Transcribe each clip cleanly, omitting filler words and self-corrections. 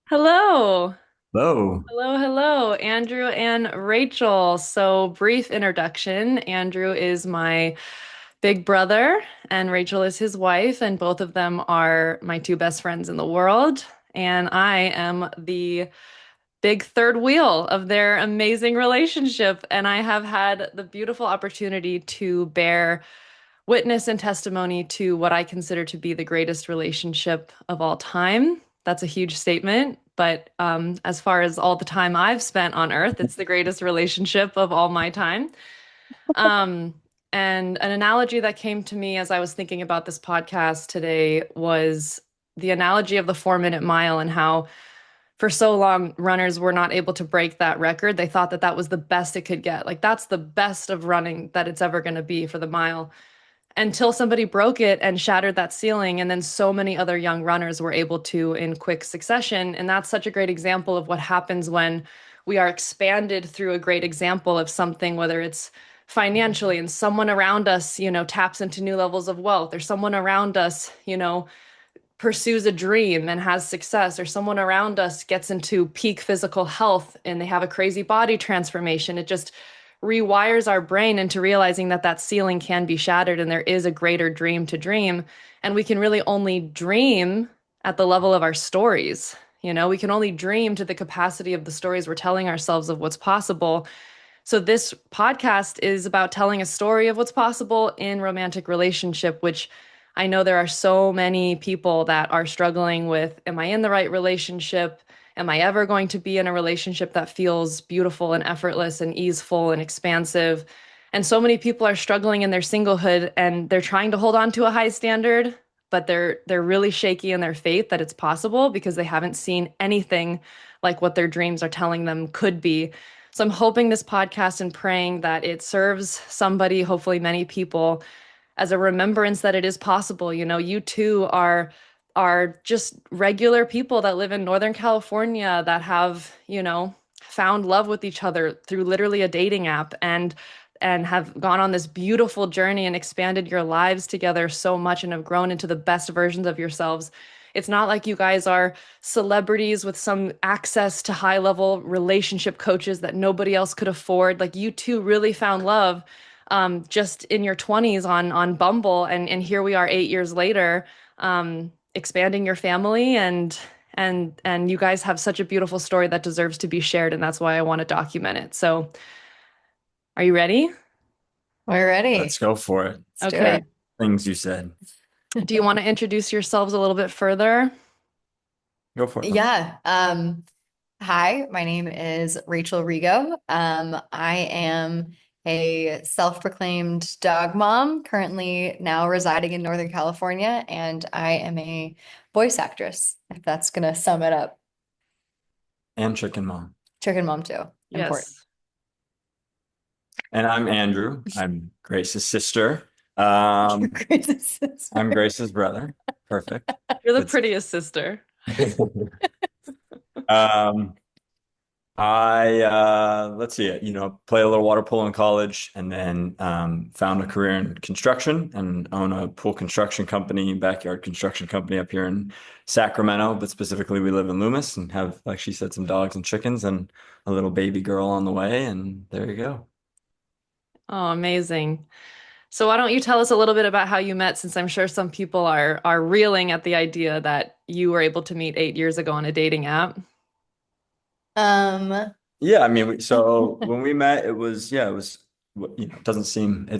Hello. Hello. Hello, Andrew and Rachel. So, brief introduction. Andrew is my big brother, and Rachel is his wife, and both of them are my two best friends in the world. And I am the big third wheel of their amazing relationship. And I have had the beautiful opportunity to bear witness and testimony to what I consider to be the greatest relationship of all time. That's a huge statement, but as far as all the time I've spent on Earth, it's the greatest relationship of all my time. Um, and an analogy that came to me as I was thinking about this podcast today was the analogy of the 4 minute mile and how for so long runners were not able to break that record. They thought that that was the best it could get. Like that's the best of running that it's ever going to be for the mile until somebody broke it and shattered that ceiling. And then so many other young runners were able to in quick succession. And that's such a great example of what happens when we are expanded through a great example of something, whether it's financially and someone around us, taps into new levels of wealth, or someone around us, pursues a dream and has success, or someone around us gets into peak physical health and they have a crazy body transformation. It just rewires our brain into realizing that that ceiling can be shattered and there is a greater dream to dream. And we can really only dream at the level of our stories. We can only dream to the capacity of the stories we're telling ourselves of what's possible. So this podcast is about telling a story of what's possible in romantic relationship, which I know there are so many people that are struggling with, am I in the right relationship? Am I ever going to be in a relationship that feels beautiful and effortless and easeful and expansive? And so many people are struggling in their singlehood and they're trying to hold on to a high standard, but they're really shaky in their faith that it's possible because they haven't seen anything like what their dreams are telling them could be. So I'm hoping this podcast and praying that it serves somebody, hopefully many people, as a remembrance that it is possible. You two are just regular people that live in Northern California that have, found love with each other through literally a dating app and have gone on this beautiful journey and expanded your lives together so much and have grown into the best versions of yourselves. It's not like you guys are celebrities with some access to high level relationship coaches that nobody else could afford. Like you two really found love just in your 20s on Bumble, and here we are 8 years later, expanding your family and you guys have such a beautiful story that deserves to be shared, and that's why I want to document it. So, are you ready? We're Let's ready. go for it. Let's do Okay. it. Great things you said. Do you want to introduce yourselves a little bit further? Go for it. Yeah. Hi, my name is Rachel Rigo. I am a self-proclaimed dog mom, currently now residing in Northern California, and I am a voice actress, if that's gonna sum it up. And Chicken Mom. Chicken mom too. Important. Yes. And I'm Andrew. I'm Grace's sister. Your Um, great sister. I'm Grace's brother. Perfect. You're the That's prettiest sister. um I let's see it, play a little water polo in college and then found a career in construction and own a pool construction company, backyard construction company up here in Sacramento, but specifically we live in Loomis and have, like she said, some dogs and chickens and a little baby girl on the way, and there you go. Oh, amazing. So why don't you tell us a little bit about how you met, since I'm sure some people are reeling at the idea that you were able to meet 8 years ago on a dating app. Um, Yeah, I mean, so when we met, it it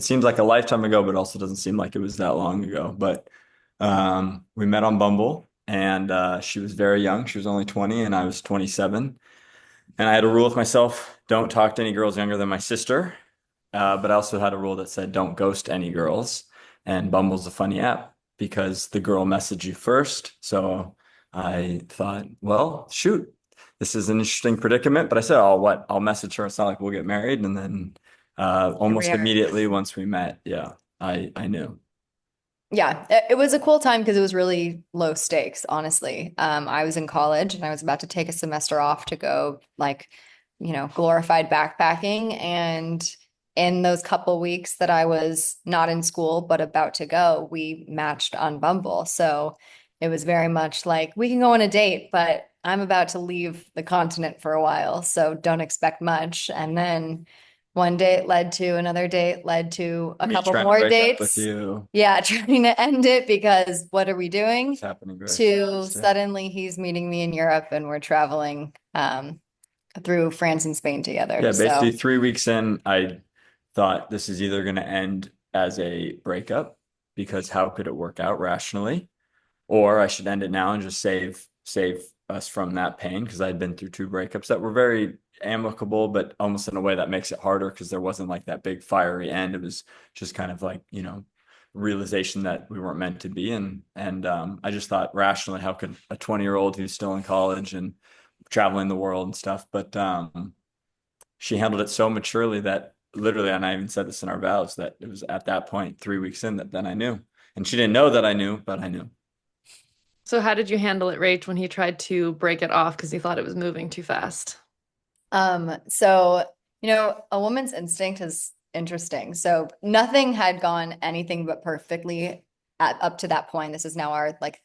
seems like a lifetime ago, but also doesn't seem like it was that long ago. But we met on Bumble, and she was very young. She was only 20, and I was 27. And I had a rule with myself, don't talk to any girls younger than my sister. But I also had a rule that said, don't ghost any girls. And Bumble's a funny app because the girl messaged you first. So I thought, well, shoot, this is an interesting predicament. But I said, oh, what? I'll message her. It's not like we'll get married. And then here we almost are. immediately once we met, yeah, I knew. Yeah, it was a cool time because it was really low stakes, honestly. I was in college and I was about to take a semester off to go glorified backpacking. And in those couple weeks that I was not in school but about to go, we matched on Bumble. So it was very much like we can go on a date, but I'm about to leave the continent for a while, so don't expect much. And then one date led to another date, led to a Me couple trying to more break up with dates. you. Yeah, trying to end it because what are we doing? It's happening very To fast. Yeah. suddenly he's meeting me in Europe and we're traveling through France and Spain together. Yeah, basically So 3 weeks in, I thought this is either going to end as a breakup because how could it work out rationally? Or I should end it now and just save us from that pain because I'd been through 2 breakups that were very amicable, but almost in a way that makes it harder because there wasn't like that big fiery end. It was just kind of like, realization that we weren't meant to be. And I just thought rationally, how could a 20-year-old who's still in college and traveling the world and stuff, but she handled it so maturely that literally, and I even said this in our vows, that it was at that point, 3 weeks in, that then I knew. And she didn't know that I knew, but I knew. So how did you handle it, Rach, when he tried to break it off because he thought it was moving too fast? so a woman's instinct is interesting. So nothing had gone anything but perfectly up to that point. This is now our like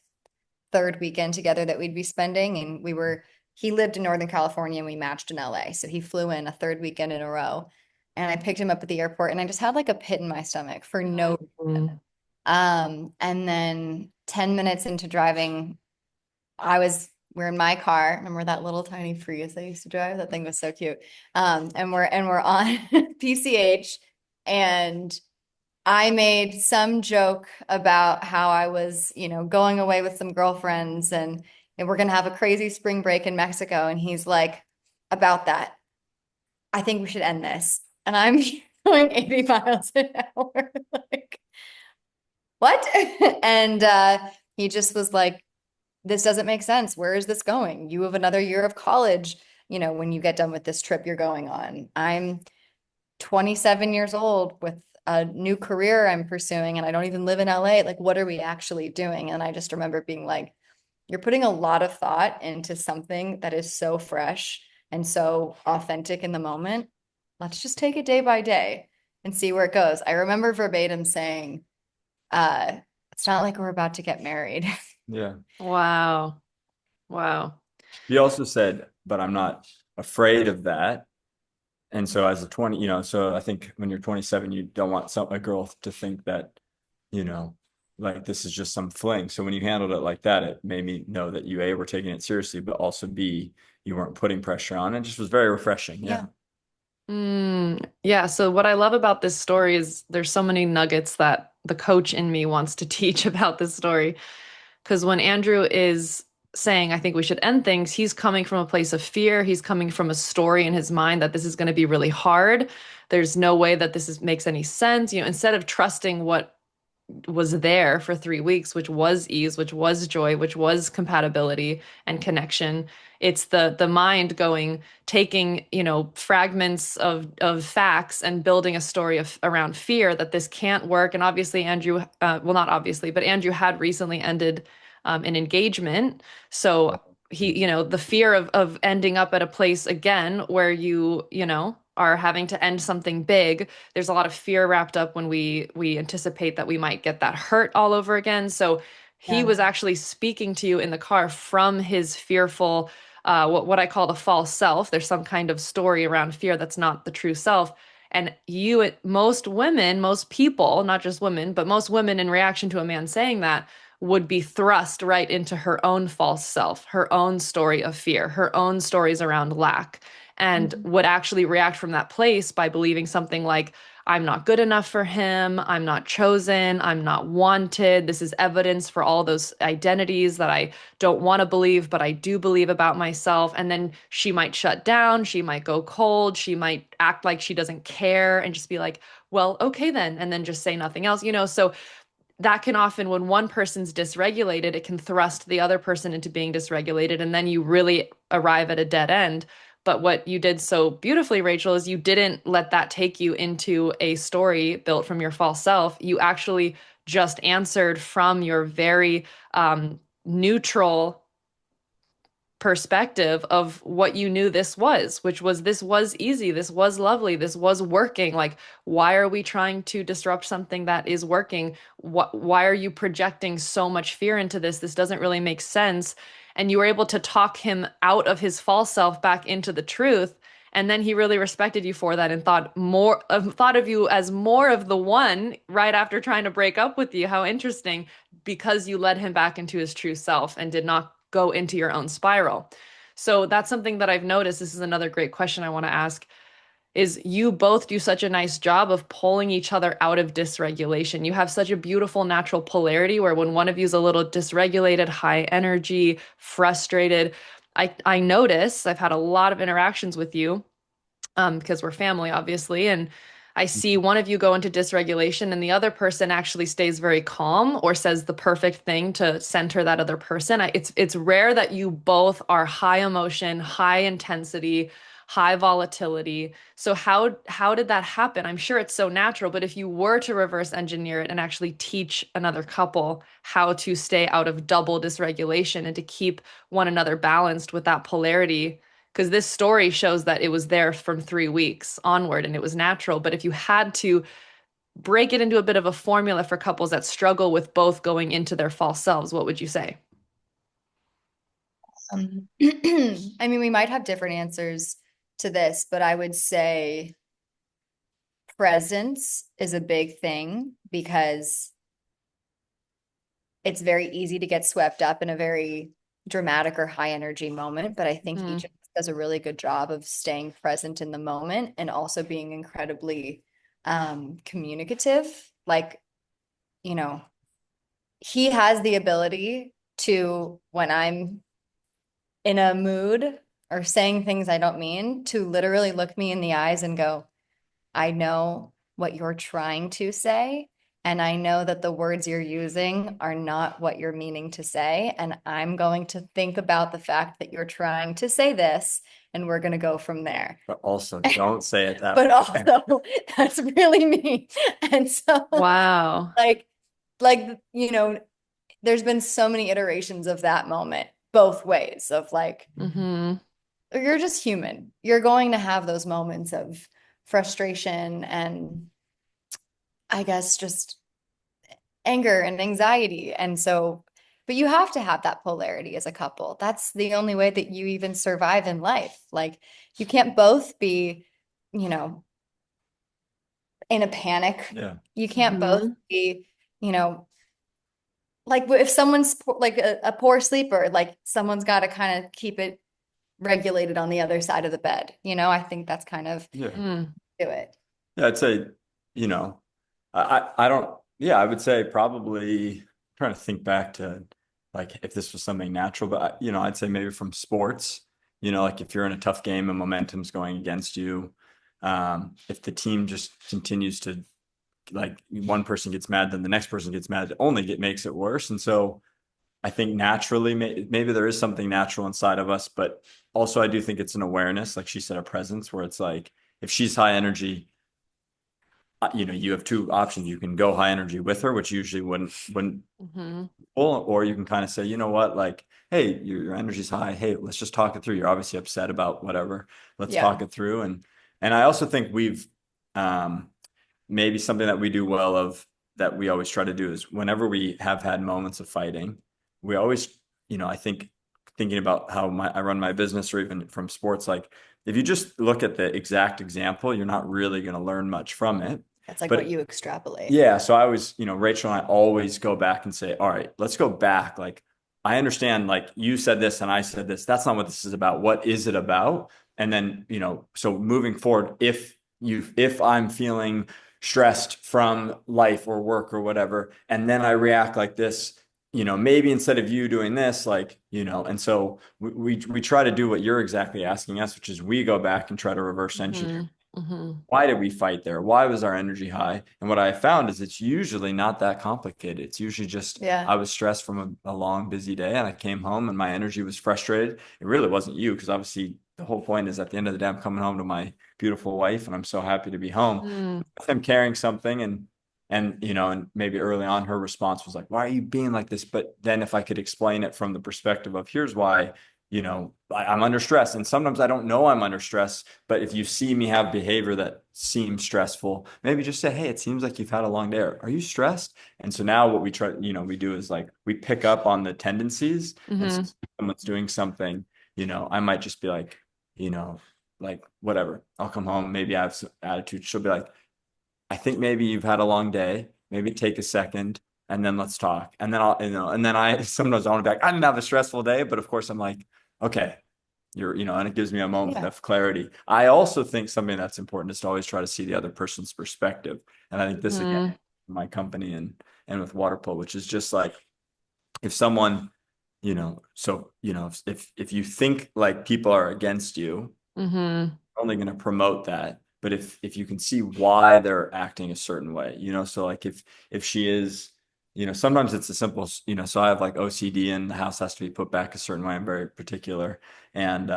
third weekend together that we'd be spending, and he lived in Northern California and we matched in LA. So he flew in a third weekend in a row, and I picked him up at the airport, and I just had like a pit in my stomach for no reason. Mm. And then 10 minutes into driving, we're in my car. Remember that little tiny Prius I used to drive? That thing was so cute. And we're on PCH, and I made some joke about how I was, going away with some girlfriends, and we're gonna have a crazy spring break in Mexico. And he's like, about that, I think we should end this. And I'm going 80 miles an hour. Like, what? And he just was like, this doesn't make sense. Where is this going? You have another year of college, when you get done with this trip you're going on. I'm 27 years old with a new career I'm pursuing, and I don't even live in LA. Like, what are we actually doing? And I just remember being like, you're putting a lot of thought into something that is so fresh and so authentic in the moment. Let's just take it day by day and see where it goes. I remember verbatim saying, uh, it's not like we're about to get married. Yeah. Wow. Wow. He also said, but I'm not afraid of that. And so as a 20, so I think when you're 27, you don't want a girl to think that, you know, like this is just some fling. So when you handled it like that, it made me know that you A, were taking it seriously, but also B, you weren't putting pressure on. It just was very refreshing. Yeah. Yeah. Yeah. So what I love about this story is there's so many nuggets that the coach in me wants to teach about this story. Because when Andrew is saying, I think we should end things, he's coming from a place of fear. He's coming from a story in his mind that this is going to be really hard. There's no way that makes any sense. Instead of trusting what was there for 3 weeks, which was ease, which was joy, which was compatibility and connection. It's the mind going, taking, fragments of facts and building a story around fear that this can't work. And obviously, Andrew, well, not obviously, but Andrew had recently ended an engagement. So he, the fear of ending up at a place again where you are having to end something big. There's a lot of fear wrapped up when we anticipate that we might get that hurt all over again. So he Yeah. was actually speaking to you in the car from his fearful, what I call the false self. There's some kind of story around fear that's not the true self. And most women, most people, not just women, but most women in reaction to a man saying that would be thrust right into her own false self, her own story of fear, her own stories around lack, and Mhm. would actually react from that place by believing something like, I'm not good enough for him, I'm not chosen, I'm not wanted. This is evidence for all those identities that I don't want to believe, but I do believe about myself. And then she might shut down, she might go cold, she might act like she doesn't care and just be like, well, okay then, and then just say nothing else. So that can often, when one person's dysregulated, it can thrust the other person into being dysregulated, and then you really arrive at a dead end. But what you did so beautifully, Rachel, is you didn't let that take you into a story built from your false self. You actually just answered from your very neutral perspective of what you knew this was, which was this was easy, this was lovely, this was working. Like, why are we trying to disrupt something that is working? Why are you projecting so much fear into this? This doesn't really make sense. and you were able to talk him out of his false self back into the truth. And then he really respected you for that and thought of you as more of the one right after trying to break up with you. How interesting, because you led him back into his true self and did not go into your own spiral. So that's something that I've noticed. This is another great question I want to ask is you both do such a nice job of pulling each other out of dysregulation. You have such a beautiful natural polarity where when one of you is a little dysregulated, high energy, frustrated, I notice I've had a lot of interactions with you because we're family, obviously. And I see one of you go into dysregulation and the other person actually stays very calm or says the perfect thing to center that other person. It's rare that you both are high emotion, high intensity, high volatility. So how did that happen? I'm sure it's so natural, but if you were to reverse engineer it and actually teach another couple how to stay out of double dysregulation and to keep one another balanced with that polarity, because this story shows that it was there from 3 weeks onward and it was natural. But if you had to break it into a bit of a formula for couples that struggle with both going into their false selves, what would you say? I mean, we might have different answers to this, but I would say presence is a big thing because it's very easy to get swept up in a very dramatic or high energy moment. But I think Mm, each of us does a really good job of staying present in the moment and also being incredibly communicative. Like, you know, he has the ability to, when I'm in a mood or saying things I don't mean, to literally look me in the eyes and go, I know what you're trying to say. And I know that the words you're using are not what you're meaning to say. And I'm going to think about the fact that you're trying to say this, and we're going to go from there. But also don't say it that But way. also, that's really me. And so, wow. like, there's been so many iterations of that moment, both ways of like, Mm-hmm. you're just human. You're going to have those moments of frustration and I guess just anger and anxiety. And so, but you have to have that polarity as a couple. That's the only way that you even survive in life. Like you can't both be, you know, in a panic. Yeah. You can't both Mm-hmm. be, you know, like if someone's like a poor sleeper, like someone's got to kind of keep it regulated on the other side of the bed. I think that's kind of Yeah. Mm. do it. Yeah, I'd say, you know, I don't, yeah, I would say probably trying to think back to like if this was something natural, but I'd say maybe from sports, like if you're in a tough game and momentum's going against you, if the team just continues to like one person gets mad, then the next person gets mad, makes it worse. And so I think naturally, maybe there is something natural inside of us, but also I do think it's an awareness, like she said, a presence where it's like, if she's high energy, you have two options. You can go high energy with her, which usually wouldn't Mm-hmm. or you can kind of say, you know what, like, hey, your energy's high. Hey, let's just talk it through. You're obviously upset about whatever. Let's Yeah. talk it through. And I also think we've um, maybe something that we do well of that we always try to do is whenever we have had moments of fighting, we always, I think thinking about how I run my business or even from sports, like if you just look at the exact example, you're not really going to learn much from it. That's like what But you extrapolate. yeah, so I always, Rachel and I always go back and say, all right, let's go back. Like, I understand, like, you said this and I said this. That's not what this is about. What is it about? And then, so moving forward, if I'm feeling stressed from life or work or whatever, and then I react like this, maybe instead of you doing this, like, and so we try to do what you're exactly asking us, which is we go back and try to reverse engineer Mm-hmm. Mm-hmm. why did we fight there? Why was our energy high? And what I found is it's usually not that complicated. It's usually just Yeah. I was stressed from a long, busy day and I came home and my energy was frustrated. It really wasn't you because obviously the whole point is at the end of the day, I'm coming home to my beautiful wife and I'm so happy to be home. Mm. I'm carrying something and maybe early on her response was like, why are you being like this? But then if I could explain it from the perspective of here's why I'm under stress. And sometimes I don't know I'm under stress, but if you see me have behavior that seems stressful, maybe just say, hey, it seems like you've had a long day. Are you stressed? And so now what we try, we do is like we pick up on the tendencies. And so Mm-hmm. if someone's doing something, I might just be you know, like whatever. I'll come home, maybe I have some attitude. She'll be like, I think maybe you've had a long day. Maybe take a second and then let's talk. And then and then I sometimes I want to be like, I didn't have a stressful day, but of course I'm like, okay, and it gives me a moment Yeah. of clarity. I also think something that's important is to always try to see the other person's perspective. And I think this again, Mm-hmm. my company and with water polo, which is just like if someone, if you think like people are against you, Mm-hmm. only going to promote that. But if you can see why they're acting a certain way, so like if she is, sometimes it's a simple, so I have like OCD and the house has to be put back a certain way. I'm very particular. And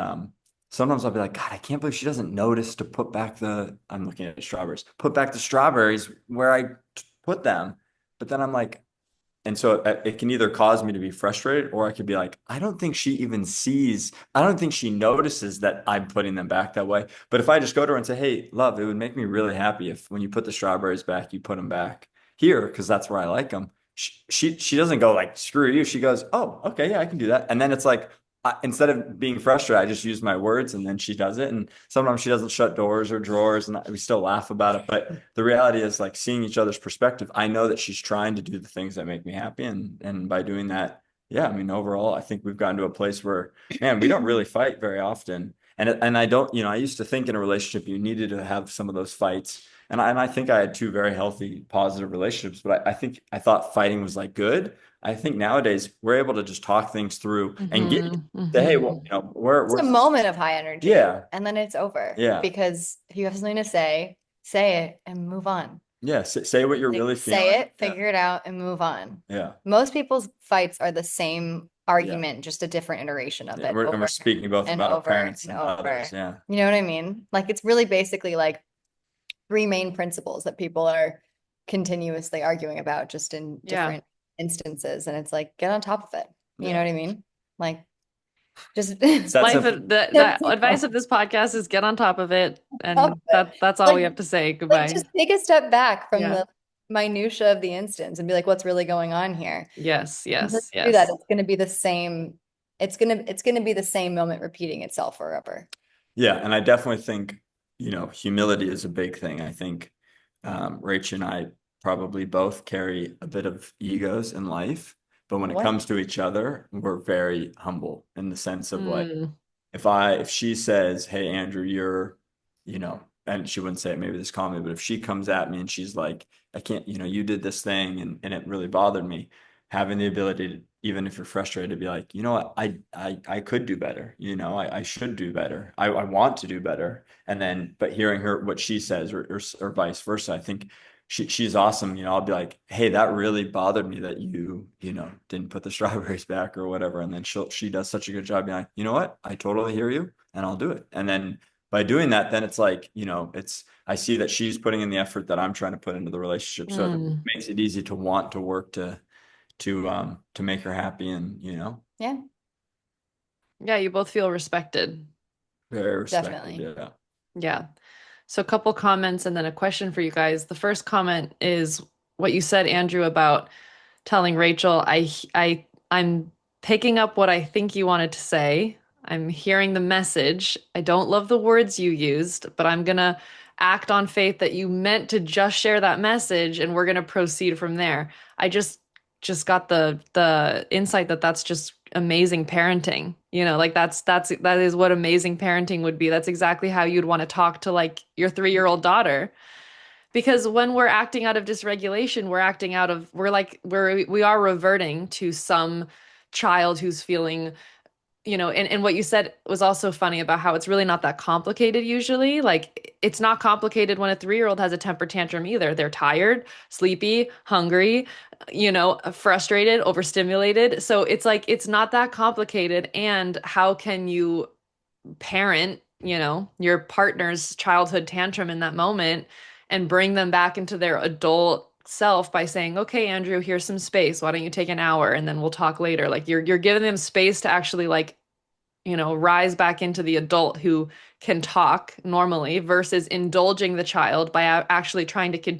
sometimes I'll be like, God, I can't believe she doesn't notice to put back I'm looking at strawberries, put back the strawberries where I put them. But then I'm like, and so it can either cause me to be frustrated or I could be like, I don't think she notices that I'm putting them back that way. But if I just go to her and say, hey, love, it would make me really happy if when you put the strawberries back, you put them back here because that's where I like them. She doesn't go like, screw you. She goes, oh, okay, yeah, I can do that. And then it's like, instead of being frustrated, I just use my words and then she does it. And sometimes she doesn't shut doors or drawers and we still laugh about it. But the reality is like seeing each other's perspective. I know that she's trying to do the things that make me happy. And by doing that, yeah, I mean, overall, I think we've gotten to a place where, man, we don't really fight very often. And I don't, I used to think in a relationship, you needed to have some of those fights. And I think I had two very healthy, positive relationships, but I thought fighting was like good. I think nowadays we're able to just talk things through and get Mm-hmm. say, hey, Mm-hmm. well, we're It's a we're moment of high energy yeah, and then it's over yeah, because if you have something to say it and move on. yeah. Say what you're Like really say feeling. it, Yeah, figure it out, and move on. yeah, Most people's fights are the same yeah. argument, just a different iteration of Yeah, it we're over speaking both and about our over parents and and over. others. Yeah, You know what I mean? Like it's really basically like three main principles that people are continuously arguing about just in Yeah. different instances. And it's like, get on top of it. You know yeah. what I mean? Like just It's that Life, simple. the advice of this podcast is get on top of it, top of and it. that's all Like, we have to say. like Goodbye. just take a step back from Yeah. the minutia of the instance and be like, what's really going on here? Yes, Until yes, you do that, yes. it's going to be the same. It's gonna be the same moment repeating itself forever. Yeah, and I definitely think, humility is a big thing. I think Rach and I probably both carry a bit of egos in life, but when it What? comes to each other, we're very humble in the sense of like Mm, if she says, hey Andrew, and she wouldn't say it maybe this calmly, but if she comes at me and she's like, I can't, you did this thing and it really bothered me, having the ability to, even if you're frustrated, to be like, you know what, I could do better, I should do better. I want to do better. And then but hearing her what she says or vice versa, I think she's awesome. I'll be like, hey, that really bothered me that you didn't put the strawberries back or whatever. And then she does such a good job being like, you know what? I totally hear you and I'll do it. And then by doing that, then it's like, I see that she's putting in the effort that I'm trying to put into the relationship. So it mm. makes it easy to want to work to make her happy and, Yeah, Yeah, you both feel respected. very respected. definitely. Yeah. Yeah. So a couple comments and then a question for you guys. The first comment is what you said, Andrew, about telling Rachel, I'm picking up what I think you wanted to say. I'm hearing the message. I don't love the words you used, but I'm gonna act on faith that you meant to just share that message and we're gonna proceed from there. I just got the insight that that's just amazing parenting. Like that is what amazing parenting would be. That's exactly how you'd want to talk to like your 3-year-old daughter. Because when we're acting out of dysregulation, we are reverting to some child who's feeling, and what you said was also funny about how it's really not that complicated usually. Like it's not complicated when a 3-year-old has a temper tantrum either. They're tired, sleepy, hungry, frustrated, overstimulated. So it's like it's not that complicated. And how can you parent, your partner's childhood tantrum in that moment and bring them back into their adult self by saying, "Okay, Andrew, here's some space. Why don't you take an hour and then we'll talk later?" Like you're giving them space to actually like rise back into the adult who can talk normally versus indulging the child by actually trying to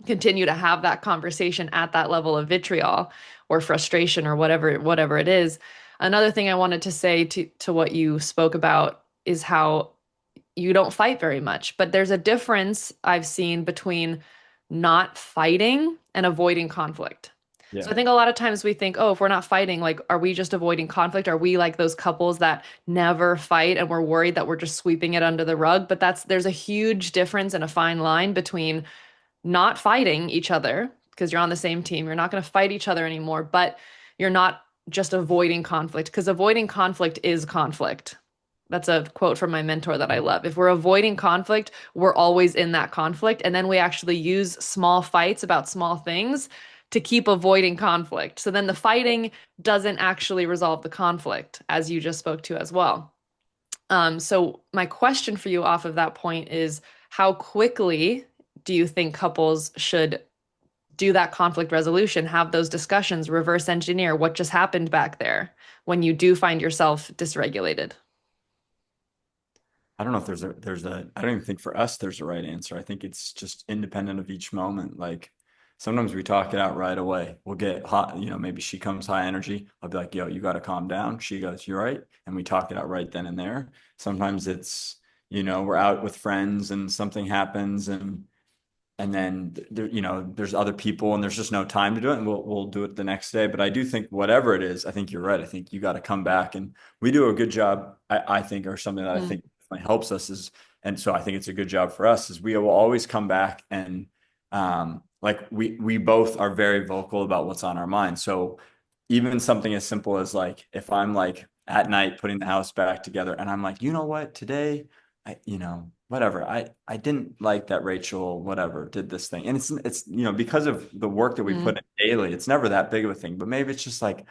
continue to have that conversation at that level of vitriol or frustration or whatever it is. Another thing I wanted to say to what you spoke about is how you don't fight very much, but there's a difference I've seen between not fighting and avoiding conflict. So Yeah. I think a lot of times we think, oh, if we're not fighting, like, are we just avoiding conflict? Are we like those couples that never fight and we're worried that we're just sweeping it under the rug? But there's a huge difference and a fine line between not fighting each other because you're on the same team. You're not going to fight each other anymore, but you're not just avoiding conflict because avoiding conflict is conflict. That's a quote from my mentor that I love. If we're avoiding conflict, we're always in that conflict. And then we actually use small fights about small things to keep avoiding conflict. So then the fighting doesn't actually resolve the conflict, as you just spoke to as well. So my question for you off of that point is how quickly do you think couples should do that conflict resolution, have those discussions, reverse engineer what just happened back there when you do find yourself dysregulated? I don't know if I don't even think for us there's a right answer. I think it's just independent of each moment. Like sometimes we talk it out right away. We'll get hot, maybe she comes high energy. I'll be like, yo, you got to calm down. She goes, you're right. And we talk it out right then and there. Sometimes it's, we're out with friends and something happens and then there, there's other people and there's just no time to do it and we'll do it the next day. But I do think whatever it is, I think you're right. I think you got to come back and we do a good job, I think, or something that I Mm, think helps us is, and so I think it's a good job for us is we will always come back and like we both are very vocal about what's on our mind. So even something as simple as like if I'm like at night putting the house back together and I'm like, you know what, today whatever. I didn't like that Rachel, whatever, did this thing. And it's because of the work that we put mm, in daily, it's never that big of a thing. But maybe it's just like,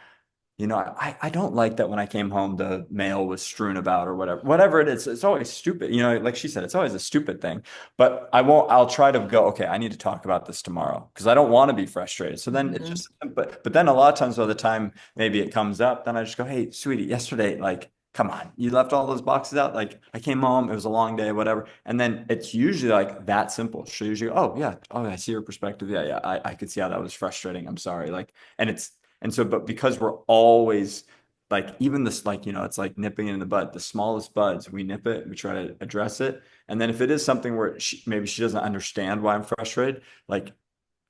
I don't like that when I came home, the mail was strewn about or whatever. Whatever it is, it's always stupid. Like she said, it's always a stupid thing. But I'll try to go, okay, I need to talk about this tomorrow because I don't want to be frustrated. So then it's mhm, just, but then a lot of times by the time maybe it comes up, then I just go, hey, sweetie, yesterday, like, come on, you left all those boxes out. Like I came home, it was a long day, whatever. And then it's usually like that simple. She'll usually, oh yeah, oh, I see your perspective. Yeah, yeah, I could see how that was frustrating. I'm sorry. Like, and so, but because we're always like, even this, like, it's like nipping it in the bud, the smallest buds, we nip it, we try to address it. And then if it is something where maybe she doesn't understand why I'm frustrated, like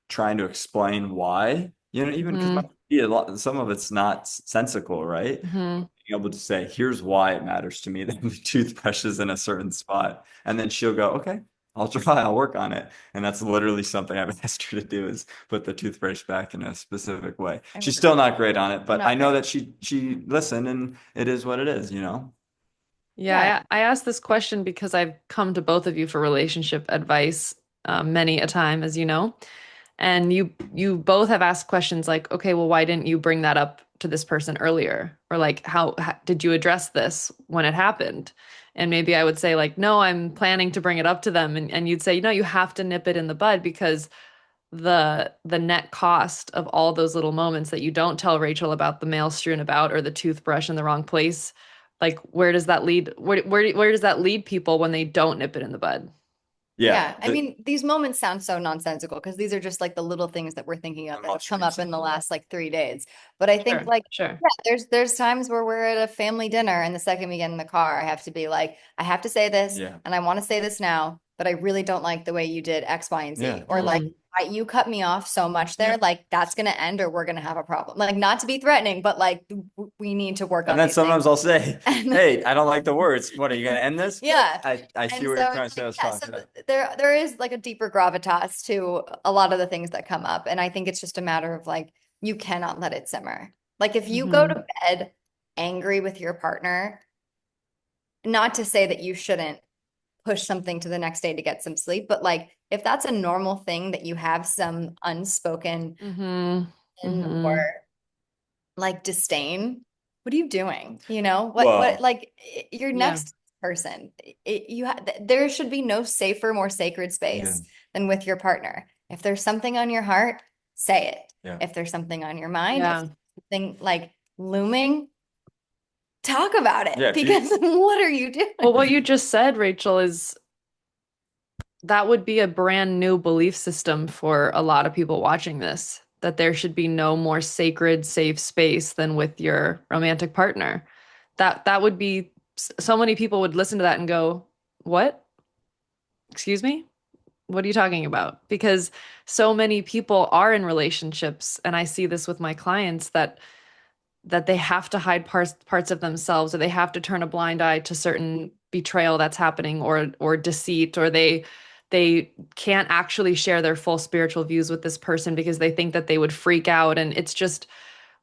trying to explain why, even because mhm, some of it's not sensical, right? mhm. Being able to say, here's why it matters to me that the toothbrush is in a certain spot. And then she'll go, okay, I'll try, I'll work on it. And that's literally something I've asked her to do is put the toothbrush back in a specific way. I'm She's still not great on it, I'm but I not know great. that she listened and it is what it is. Yeah. Yeah, I asked this question because I've come to both of you for relationship advice many a time, as you know. And you both have asked questions like, okay, well, why didn't you bring that up to this person earlier? Or like, how did you address this when it happened? And maybe I would say like, no, I'm planning to bring it up to them. And you'd say, you have to nip it in the bud because the net cost of all those little moments that you don't tell Rachel about the mail strewn about or the toothbrush in the wrong place, like where does that lead? Where does that lead people when they don't nip it in the bud? Yeah. Yeah, I mean, these moments sound so nonsensical because these are just like the little things that we're thinking of The that have most come up in the recent. last like 3 days. But I think Sure, like, sure, yeah, there's times where we're at a family dinner and the second we get in the car, I have to be like, I have to say this Yeah. and I want to say this now, but I really don't like the way you did X, Y, and Yeah, Z. Or like, mm, you cut me off so much yeah. there, like that's gonna end or we're gonna have a problem. Like not to be threatening, but like we need to work And on then these things. sometimes I'll say, And hey, I don't like the words. What are you gonna end this? yeah. I see And what so you're trying it's to say. like, Let's yeah, talk so it out. there is like a deeper gravitas to a lot of the things that come up. And I think it's just a matter of like, you cannot let it simmer. Like if you go hmm to bed angry with your partner, not to say that you shouldn't push something to the next day to get some sleep, but like if that's a normal thing that you have some unspoken hmm or hmm like disdain, what are you doing? What Well, like you're Yeah. next person. There should be no safer, more sacred yeah, space than with your partner. If there's something on your heart, say it. yeah. If there's something on your mind, if Yeah. something like looming, talk about it Yeah, if you because what are you Well, doing? what you just said, Rachel, is that would be a brand new belief system for a lot of people watching this, that there should be no more sacred, safe space than with your romantic partner. That would be so many people would listen to that and go, "What? Excuse me? What are you talking about?" Because so many people are in relationships, and I see this with my clients that they have to hide parts of themselves, or they have to turn a blind eye to certain betrayal that's happening, or deceit, or they can't actually share their full spiritual views with this person because they think that they would freak out. And it's just,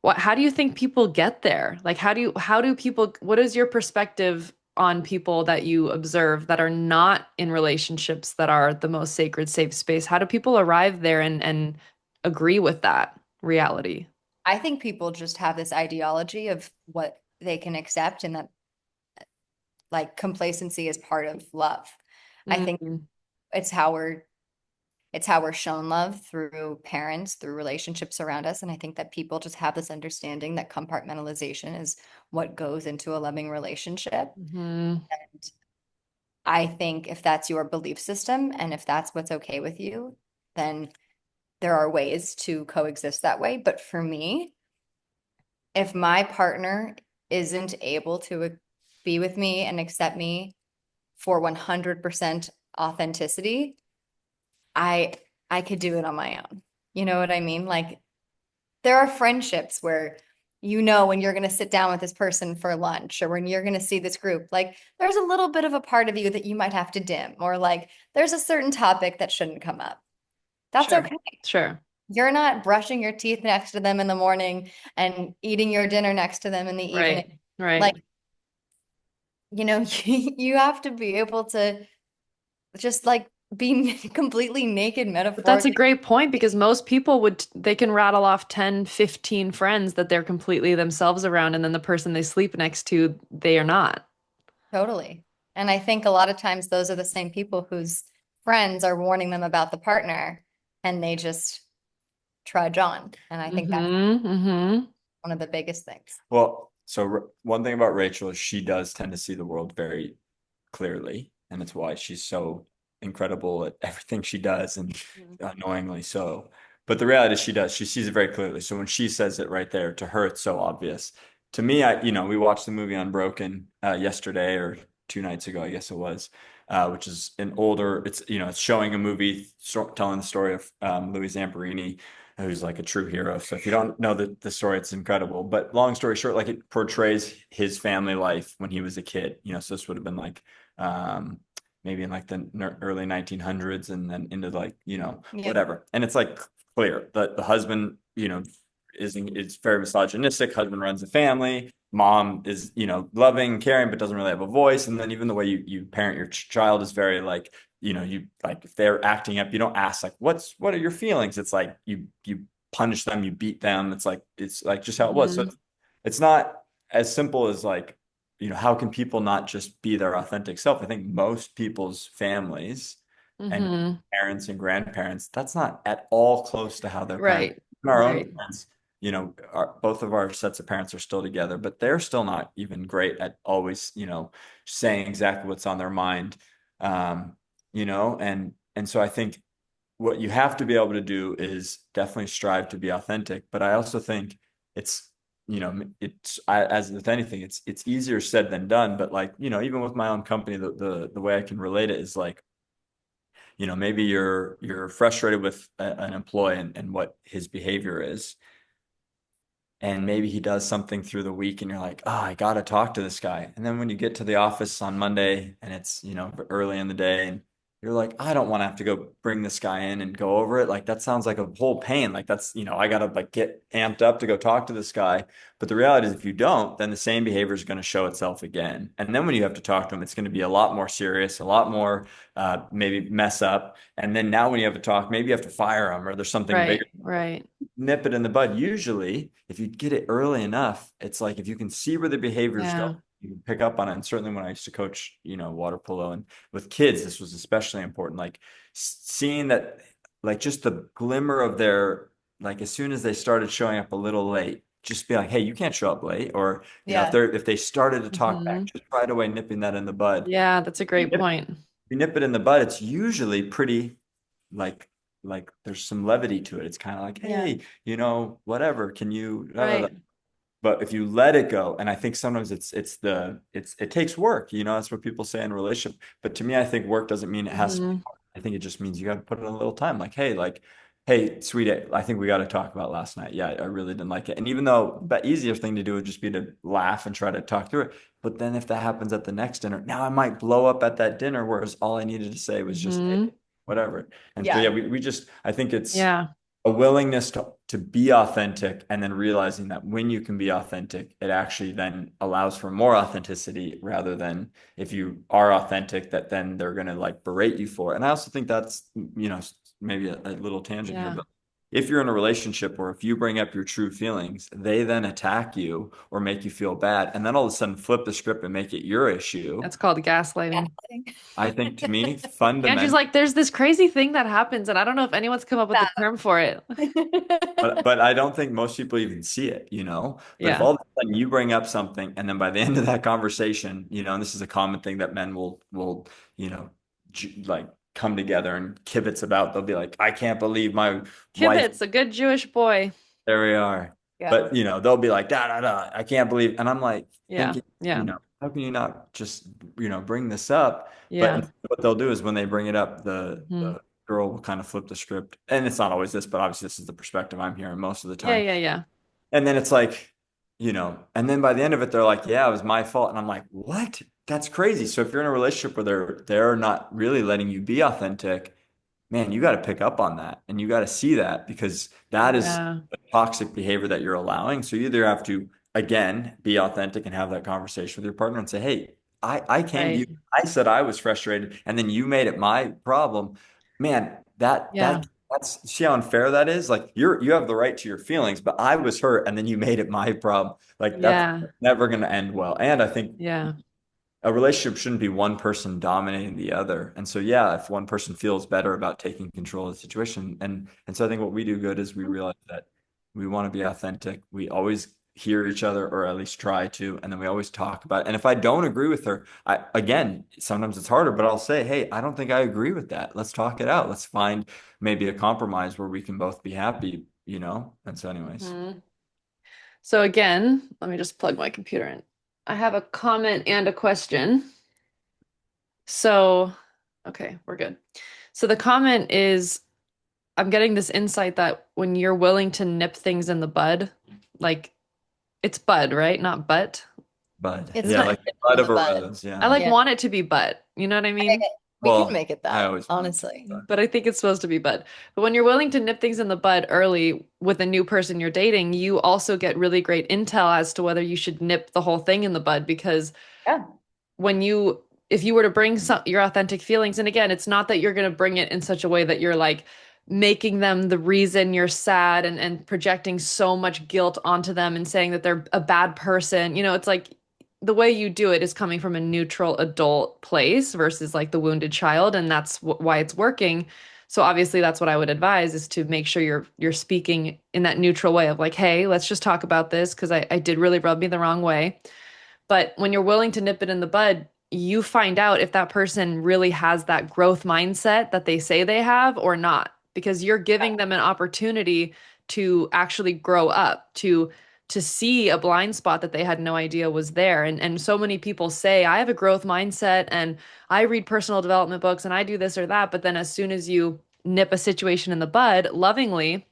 what, how do you think people get there? Like, how do people, what is your perspective on people that you observe that are not in relationships that are the most sacred, safe space? How do people arrive there and agree with that reality? I think people just have this ideology of what they can accept and that like complacency is part of love. I think Mm, it's how we're it's how we're shown love through parents, through relationships around us. And I think that people just have this understanding that compartmentalization is what goes into a loving relationship. mhm, And I think if that's your belief system and if that's what's okay with you, then there are ways to coexist that way. But for me, if my partner isn't able to be with me and accept me for 100% authenticity, I I could do it on my own. You know what I mean? Like there are friendships where you know when you're going to sit down with this person for lunch or when you're going to see this group, like there's a little bit of a part of you that you might have to dim, or like there's a certain topic that shouldn't come up. That's sure, okay. sure. You're not brushing your teeth next to them in the morning and eating your dinner next to them in the evening. Right, right. Like, you have to be able to just like be completely naked But that's a metaphorically. great point because most people would, they can rattle off 10, 15 friends that they're completely themselves around, and then the person they sleep next to, they are not. Totally. And I think a lot of times those are the same people whose friends are warning them about the partner and they just trudge on. And I think that's Mm-hmm, mm-hmm. one of the biggest things. well, so one thing about Rachel is she does tend to see the world very clearly, and it's why she's so incredible at everything she does, and annoyingly so. But the reality is she does. She sees it very clearly. So when she says it right there, to her, it's so obvious. To me, we watched the movie Unbroken yesterday or 2 nights ago, I guess it was, which is an older. It's showing a movie telling the story of Louis Zamperini, who's like a true hero. So if you don't know the story, it's incredible. But long story short, like it portrays his family life when he was a kid. So this would have been like um, maybe in like the early 1900s and then into like, Yep. whatever. And it's like clear that the husband, is very misogynistic. Husband runs a family. Mom is, loving, caring, but doesn't really have a voice. And then even the way you parent your child is very like, you like if they're acting up, you don't ask like, what are your feelings? It's like you punish them, you beat them. It's like just how it was. So Mm-hmm. it's not as simple as like, how can people not just be their authentic self? I think most people's families and Mm-hmm. parents and grandparents, that's not at all close to how their parents, Right, our own right. parents, both of our sets of parents are still together, but they're still not even great at always, saying exactly what's on their mind. Um, and so I think what you have to be able to do is definitely strive to be authentic. But I also think it's, as with anything, it's easier said than done. But like, even with my own company, the way I can relate it is like, maybe you're frustrated with an employee and what his behavior is, and maybe he does something through the week and you're like, oh, I gotta talk to this guy. And then when you get to the office on Monday and it's, early in the day and you're like, I don't want to have to go bring this guy in and go over it. Like that sounds like a whole pain. Like that's, I gotta like get amped up to go talk to this guy. But the reality is if you don't, then the same behavior is going to show itself again. And then when you have to talk to him, it's going to be a lot more serious, a lot more maybe mess up. And then now when you have to talk, maybe you have to fire him or there's something bigger, Right, right. nip it in the bud. Usually, if you get it early enough, it's like if you can see where the behavior is going, Yeah. you can pick up on it. And certainly when I used to coach, water polo and with kids, this was especially important. Like seeing that, like just the glimmer of their, like as soon as they started showing up a little late, just be like, hey, you can't show up late. Or, Yeah. if they started to talk back, Hmm. just right away nipping that in the bud. Yeah, that's a You great nip, point. you nip it in the bud, it's usually pretty like there's some levity to it. It's kind of like, Yeah. hey, whatever, can you da, da, da. Right. But if you let it go, and I think sometimes it takes work, that's what people say in a relationship. But to me, I think work doesn't mean it has to be Hmm. hard. I think it just means you got to put in a little time. Hey, sweetie, I think we got to talk about last night. Yeah, I really didn't like it. And even though the easier thing to do would just be to laugh and try to talk through it. But then if that happens at the next dinner, now I might blow up at that dinner, whereas all I needed to say was just, hey, Hmm. whatever. And so, yeah, Yeah. we just, I think it's Yeah. a willingness to be authentic, and then realizing that when you can be authentic, it actually then allows for more authenticity, rather than if you are authentic that then they're going to like berate you for it. And I also think that's, maybe a little tangent here, Yeah. but if you're in a relationship or if you bring up your true feelings, they then attack you or make you feel bad, and then all of a sudden flip the script and make it your issue. That's called gaslighting. Gaslighting. I think, to me, Andrew's fundamental. like, there's this crazy thing that happens, and I don't know if anyone's come up with the term for it. But I don't think most people even see it. But if Yeah. all of a sudden you bring up something, and then by the end of that conversation, and this is a common thing that men will, you know, like come together and kibitz about, they'll be like, I can't believe my wife. Kibitz, a good Jewish boy. There we are. Yeah. But they'll be like, da da da, I can't believe. And I'm like Yeah. thinking, Yeah. how can you not just, bring this up? But Yeah. instead what they'll do is when they bring it up, Hmm. the girl will kind of flip the script. And it's not always this, but obviously this is the perspective I'm hearing most of the Yeah. time. Yeah. Yeah. And then it's like, and then by the end of it, they're like, yeah, it was my fault. And I'm like, what? That's crazy. So if you're in a relationship where they're not really letting you be authentic, man, you got to pick up on that, and you got to see that, because that is Yeah. the toxic behavior that you're allowing. So you either have to, again, be authentic and have that conversation with your partner and say, hey, I came to you. Right. I said I was frustrated, and then you made it my problem. Man, Yeah. that's, see how unfair that is? Like, you have the right to your feelings, but I was hurt, and then you made it my problem. Like, that's Yeah. never going to end well. And I think Yeah. a relationship shouldn't be one person dominating the other. And so, yeah, if one person feels better about taking control of the situation, and so I think what we do good is we realize that we want to be authentic. We always hear each other, or at least try to, and then we always talk about it. And if I don't agree with her, again, sometimes it's harder, but I'll say, hey, I don't think I agree with that. Let's talk it out. Let's find maybe a compromise where we can both be happy. And so, anyways. Mhm. So again, let me just plug my computer in. I have a comment and a question. So, okay, we're good. So the comment is, I'm getting this insight that when you're willing to nip things in the bud, like it's bud, right? Not butt. But It's Isn't yeah, it? like nipping the in bud the of a bud. rose. I Yeah. like Yeah. want it to be butt. You know what I mean? We can Well, make it I that, always want it to be honestly. bud. But I think it's supposed to be bud. But when you're willing to nip things in the bud early with a new person you're dating, you also get really great intel as to whether you should nip the whole thing in the bud, because Yeah. when you if you were to bring your authentic feelings, and again, it's not that you're going to bring it in such a way that you're like making them the reason you're sad, and projecting so much guilt onto them and saying that they're a bad person. It's like the way you do it is coming from a neutral adult place versus like the wounded child, and that's why it's working. So obviously that's what I would advise, is to make sure you're speaking in that neutral way of like, hey, let's just talk about this because I did really rub me the wrong way. But when you're willing to nip it in the bud, you find out if that person really has that growth mindset that they say they have or not, because you're giving them an opportunity to actually grow up, to see a blind spot that they had no idea was there. And so many people say, I have a growth mindset and I read personal development books and I do this or that. But then as soon as you nip a situation in the bud lovingly,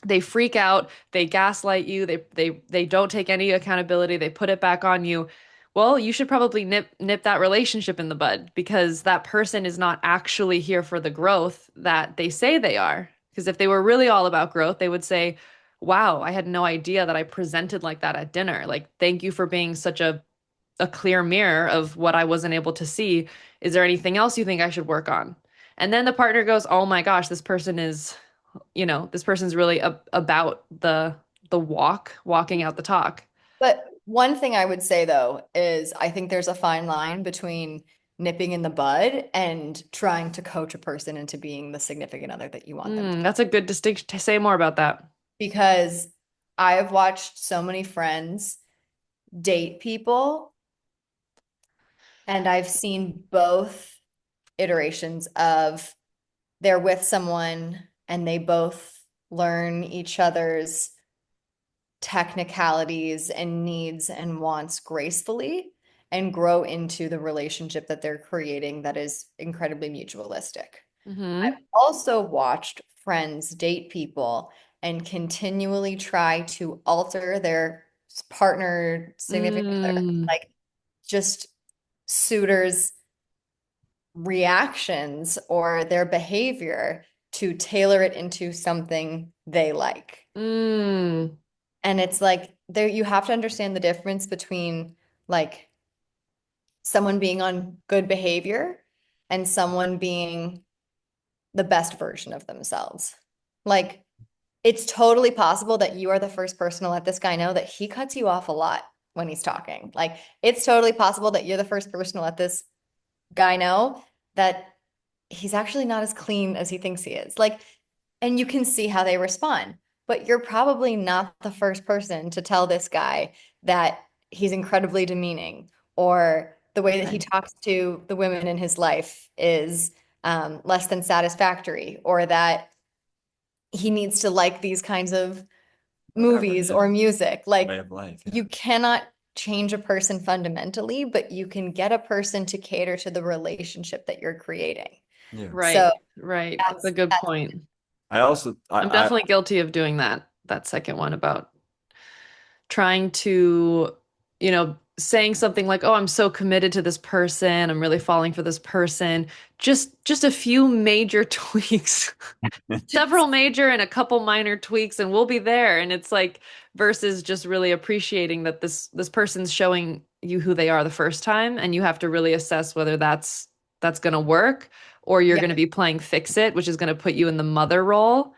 they freak out, they gaslight you, they don't take any accountability, they put it back on you. Well, you should probably nip that relationship in the bud, because that person is not actually here for the growth that they say they are. Because if they were really all about growth, they would say, "Wow, I had no idea that I presented like that at dinner. Like, thank you for being such a clear mirror of what I wasn't able to see. Is there anything else you think I should work on?" And then the partner goes, "Oh my gosh, this person's really about the walking out the talk." But one thing I would say though is I think there's a fine line between nipping in the bud and trying to coach a person into being the significant other that you want them to. That's a good distinction. To say more about that. Because I have watched so many friends date people, and I've seen both iterations of they're with someone and they both learn each other's technicalities and needs and wants gracefully and grow into the relationship that they're creating that is incredibly mutualistic. I've Mm-hmm. also watched friends date people and continually try to alter their partner, significant other, Mm, like just suitors' reactions or their behavior to tailor it into something they like. mm, And it's like there you have to understand the difference between like someone being on good behavior and someone being the best version of themselves. Like it's totally possible that you are the first person to let this guy know that he cuts you off a lot when he's talking. Like it's totally possible that you're the first person to let this guy know that he's actually not as clean as he thinks he is. Like, and you can see how they respond. But you're probably not the first person to tell this guy that he's incredibly demeaning or the way that he right. talks to the women in his life is less than satisfactory or that he needs to like these kinds of Whatever. movies Yeah. or music. Way Like of life. Yeah. you cannot change a person fundamentally, but you can get a person to cater to the relationship that you're creating. Yeah. So Right, right. That's a that's good that's point. I also I'm I definitely guilty of doing that. That second one about trying to, saying something like, "Oh, I'm so committed to this person. I'm really falling for this person." Just a few major tweaks, several major and a couple minor tweaks, and we'll be there. And it's like versus just really appreciating that this person's showing you who they are the first time, and you have to really assess whether that's going to work or you're yeah. going to be playing fix it, which is going to put you in the mother role.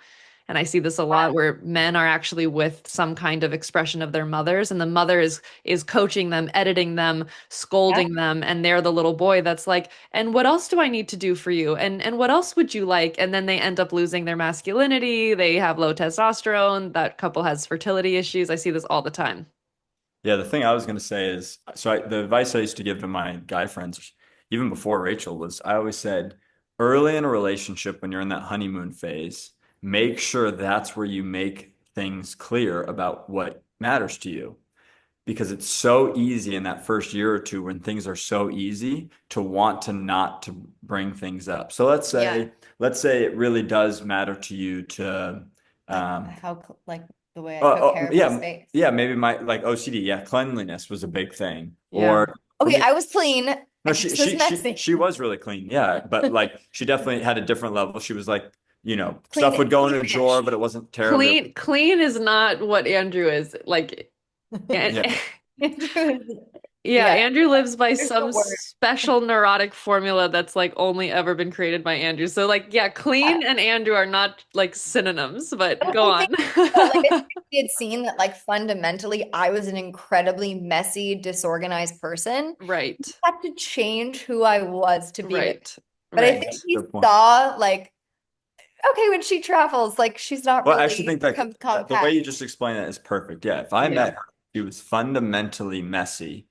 And I see this a lot where men are actually with some kind of expression of their mothers, and the mother is coaching them, editing them, Yeah. scolding them, and they're the little boy that's like, "And what else do I need to do for you? And what else would you like?" And then they end up losing their masculinity. They have low testosterone. That couple has fertility issues. I see this all the time. Yeah, the thing I was going to say is, the advice I used to give to my guy friends, even before Rachel, was I always said, early in a relationship, when you're in that honeymoon phase, make sure that's where you make things clear about what matters to you. Because it's so easy in that first year or two when things are so easy to want to not to bring things up. So Yeah. let's say it really does matter to you to, Like um, how like the way I took care of my yeah, space. yeah, maybe my like OCD, yeah, cleanliness was a big thing. Yeah. Or for Okay, me, I was clean. no, I just was messy. she was really clean, yeah, but like she definitely had a different level. She was like, stuff would go in a drawer, Clean-ish. but it wasn't terribly. Clean is not what Andrew is. Like, and Yeah, yeah, Yeah, Andrew lives by there's the some word. special neurotic formula that's like only ever been created by Andrew. So like, yeah, Yeah. clean and Andrew are not like synonyms, but But go I on. think like I think we had seen that like fundamentally I was an incredibly messy, disorganized person. Right. I had to change who I was to be with. Right. But I Right. think he good point. saw like, okay, when she travels, like she's not Well, I actually really think like the way compact. you just explained that is perfect. Yeah, if I Yeah. met her, she was fundamentally messy.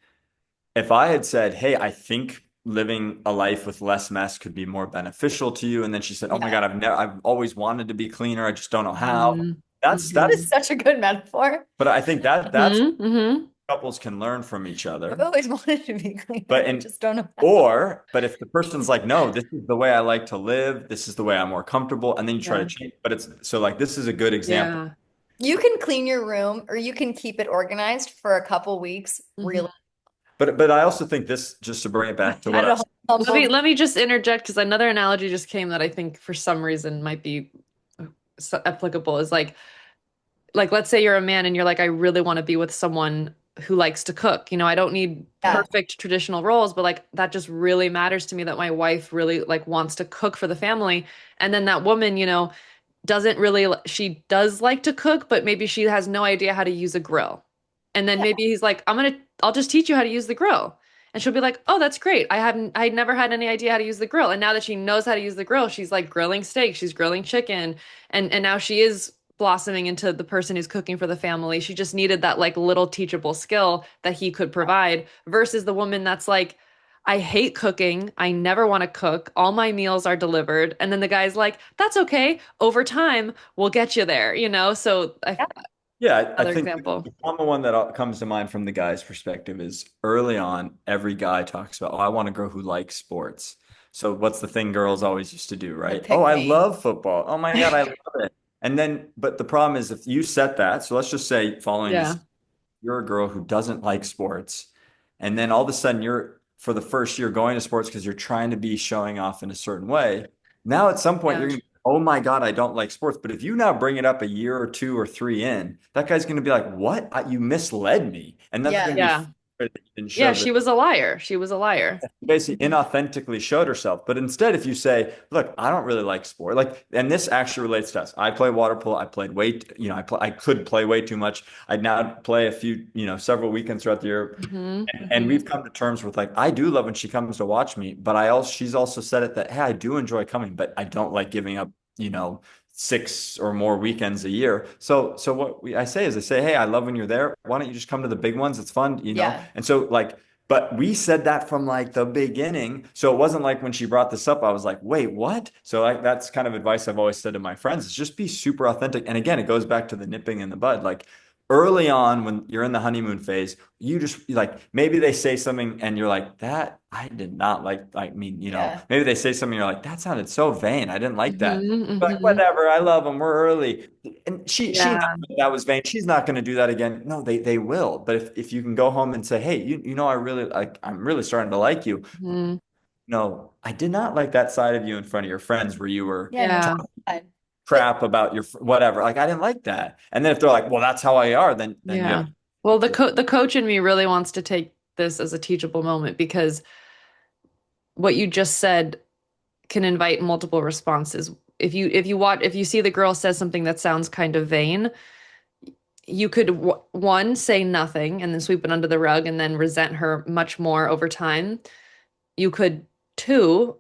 If I had said, "Hey, I think living a life with less mess could be more beneficial to you," and then she said, "Oh my Yeah. God, I've always wanted to be cleaner. I just don't know how." Mm-hmm. It's That's, such a good metaphor. but I think that's Mm-hmm. Mm-hmm. couples can learn from each I've other. always wanted to be But cleaner. I and just don't know how. but if the person's like, "No, this is the way I like to live. This is the way I'm more comfortable," and then you try to Yeah. change. But it's so like this is a good example. Yeah. You can clean your room or you can keep it organized for a couple weeks, Mm-hmm. really. But I also think this, just to bring it back to I what I don't was. know. Let me just interject because another analogy just came that I think for some reason might be applicable is like let's say you're a man and you're like I really want to be with someone who likes to cook. I don't need Yeah. perfect traditional roles, but like that just really matters to me that my wife really like wants to cook for the family. And then that woman, doesn't really she does like to cook, but maybe she has no idea how to use a grill. And then Yeah. maybe he's like, I'll just teach you how to use the grill. And she'll be like, "Oh, that's great. I'd never had any idea how to use the grill." And now that she knows how to use the grill, she's like grilling steak, she's grilling chicken, and now she is blossoming into the person who's cooking for the family. She just needed that like little teachable skill that he could provide versus the woman that's like, I hate cooking. I never want to cook. All my meals are delivered. And then the guy's like, that's okay. Over time, we'll get you there, you know? So Yeah. Yeah, I another think example. the common one that comes to mind from the guy's perspective is early on, every guy talks about, oh, I want a girl who likes sports. So what's the thing girls always used to do, The right? Oh, pick I me. love football. Oh my God, I love it. And then, but the problem is if you set that, so let's just say following Yeah. this, you're a girl who doesn't like sports, and then all of a sudden you're for the first year going to sports because you're trying to be showing off in a certain way. Now at some point Yeah. you're gonna, oh my God, I don't like sports. But if you now bring it up a year or two or three in, that guy's gonna be like, what? You misled me. And that's Yeah. gonna be Yeah. frustrated that you didn't Yeah. show She that was a liar. She was a liar. basically inauthentically showed herself. But instead, if you say, look, I don't really like sport, like, and this actually relates to us. I play water polo. I played way, I could play way too much. I now play a few, several weekends throughout the year. Hmm. And Hmm. we've come to terms with like, I do love when she comes to watch me, but she's also said it that, hey, I do enjoy coming, but I don't like giving up, 6 or more weekends a year. So I say is I say, hey, I love when you're there. Why don't you just come to the big ones? It's fun. Yeah. And so like, but we said that from like the beginning. So it wasn't like when she brought this up, I was like, wait, what? So like that's kind of advice I've always said to my friends is just be super authentic. And again, it goes back to the nipping in the bud. Like early on when you're in the honeymoon phase, you just like maybe they say something and you're like, that I did not like. I mean, Yeah. maybe they say something, you're like, that sounded so vain. I didn't like that. Hmm. You're like, Hmm. whatever, I love them. We're early. And she knows Yeah. that was vain. She's not going to do that again. No, they will. But if you can go home and say, hey, I really like, I'm really starting to like you. Hmm. No, I did not like that side of you in front of your friends where you were Yeah. No. Yeah. talking I- But crap about your whatever. Like I didn't like that. And then if they're like, well, that's how I are, then you have Yeah. Well, yeah. the coach in me really wants to take this as a teachable moment because what you just said can invite multiple responses. If you see the girl says something that sounds kind of vain, you could one say nothing and then sweep it under the rug and then resent her much more over time. You could two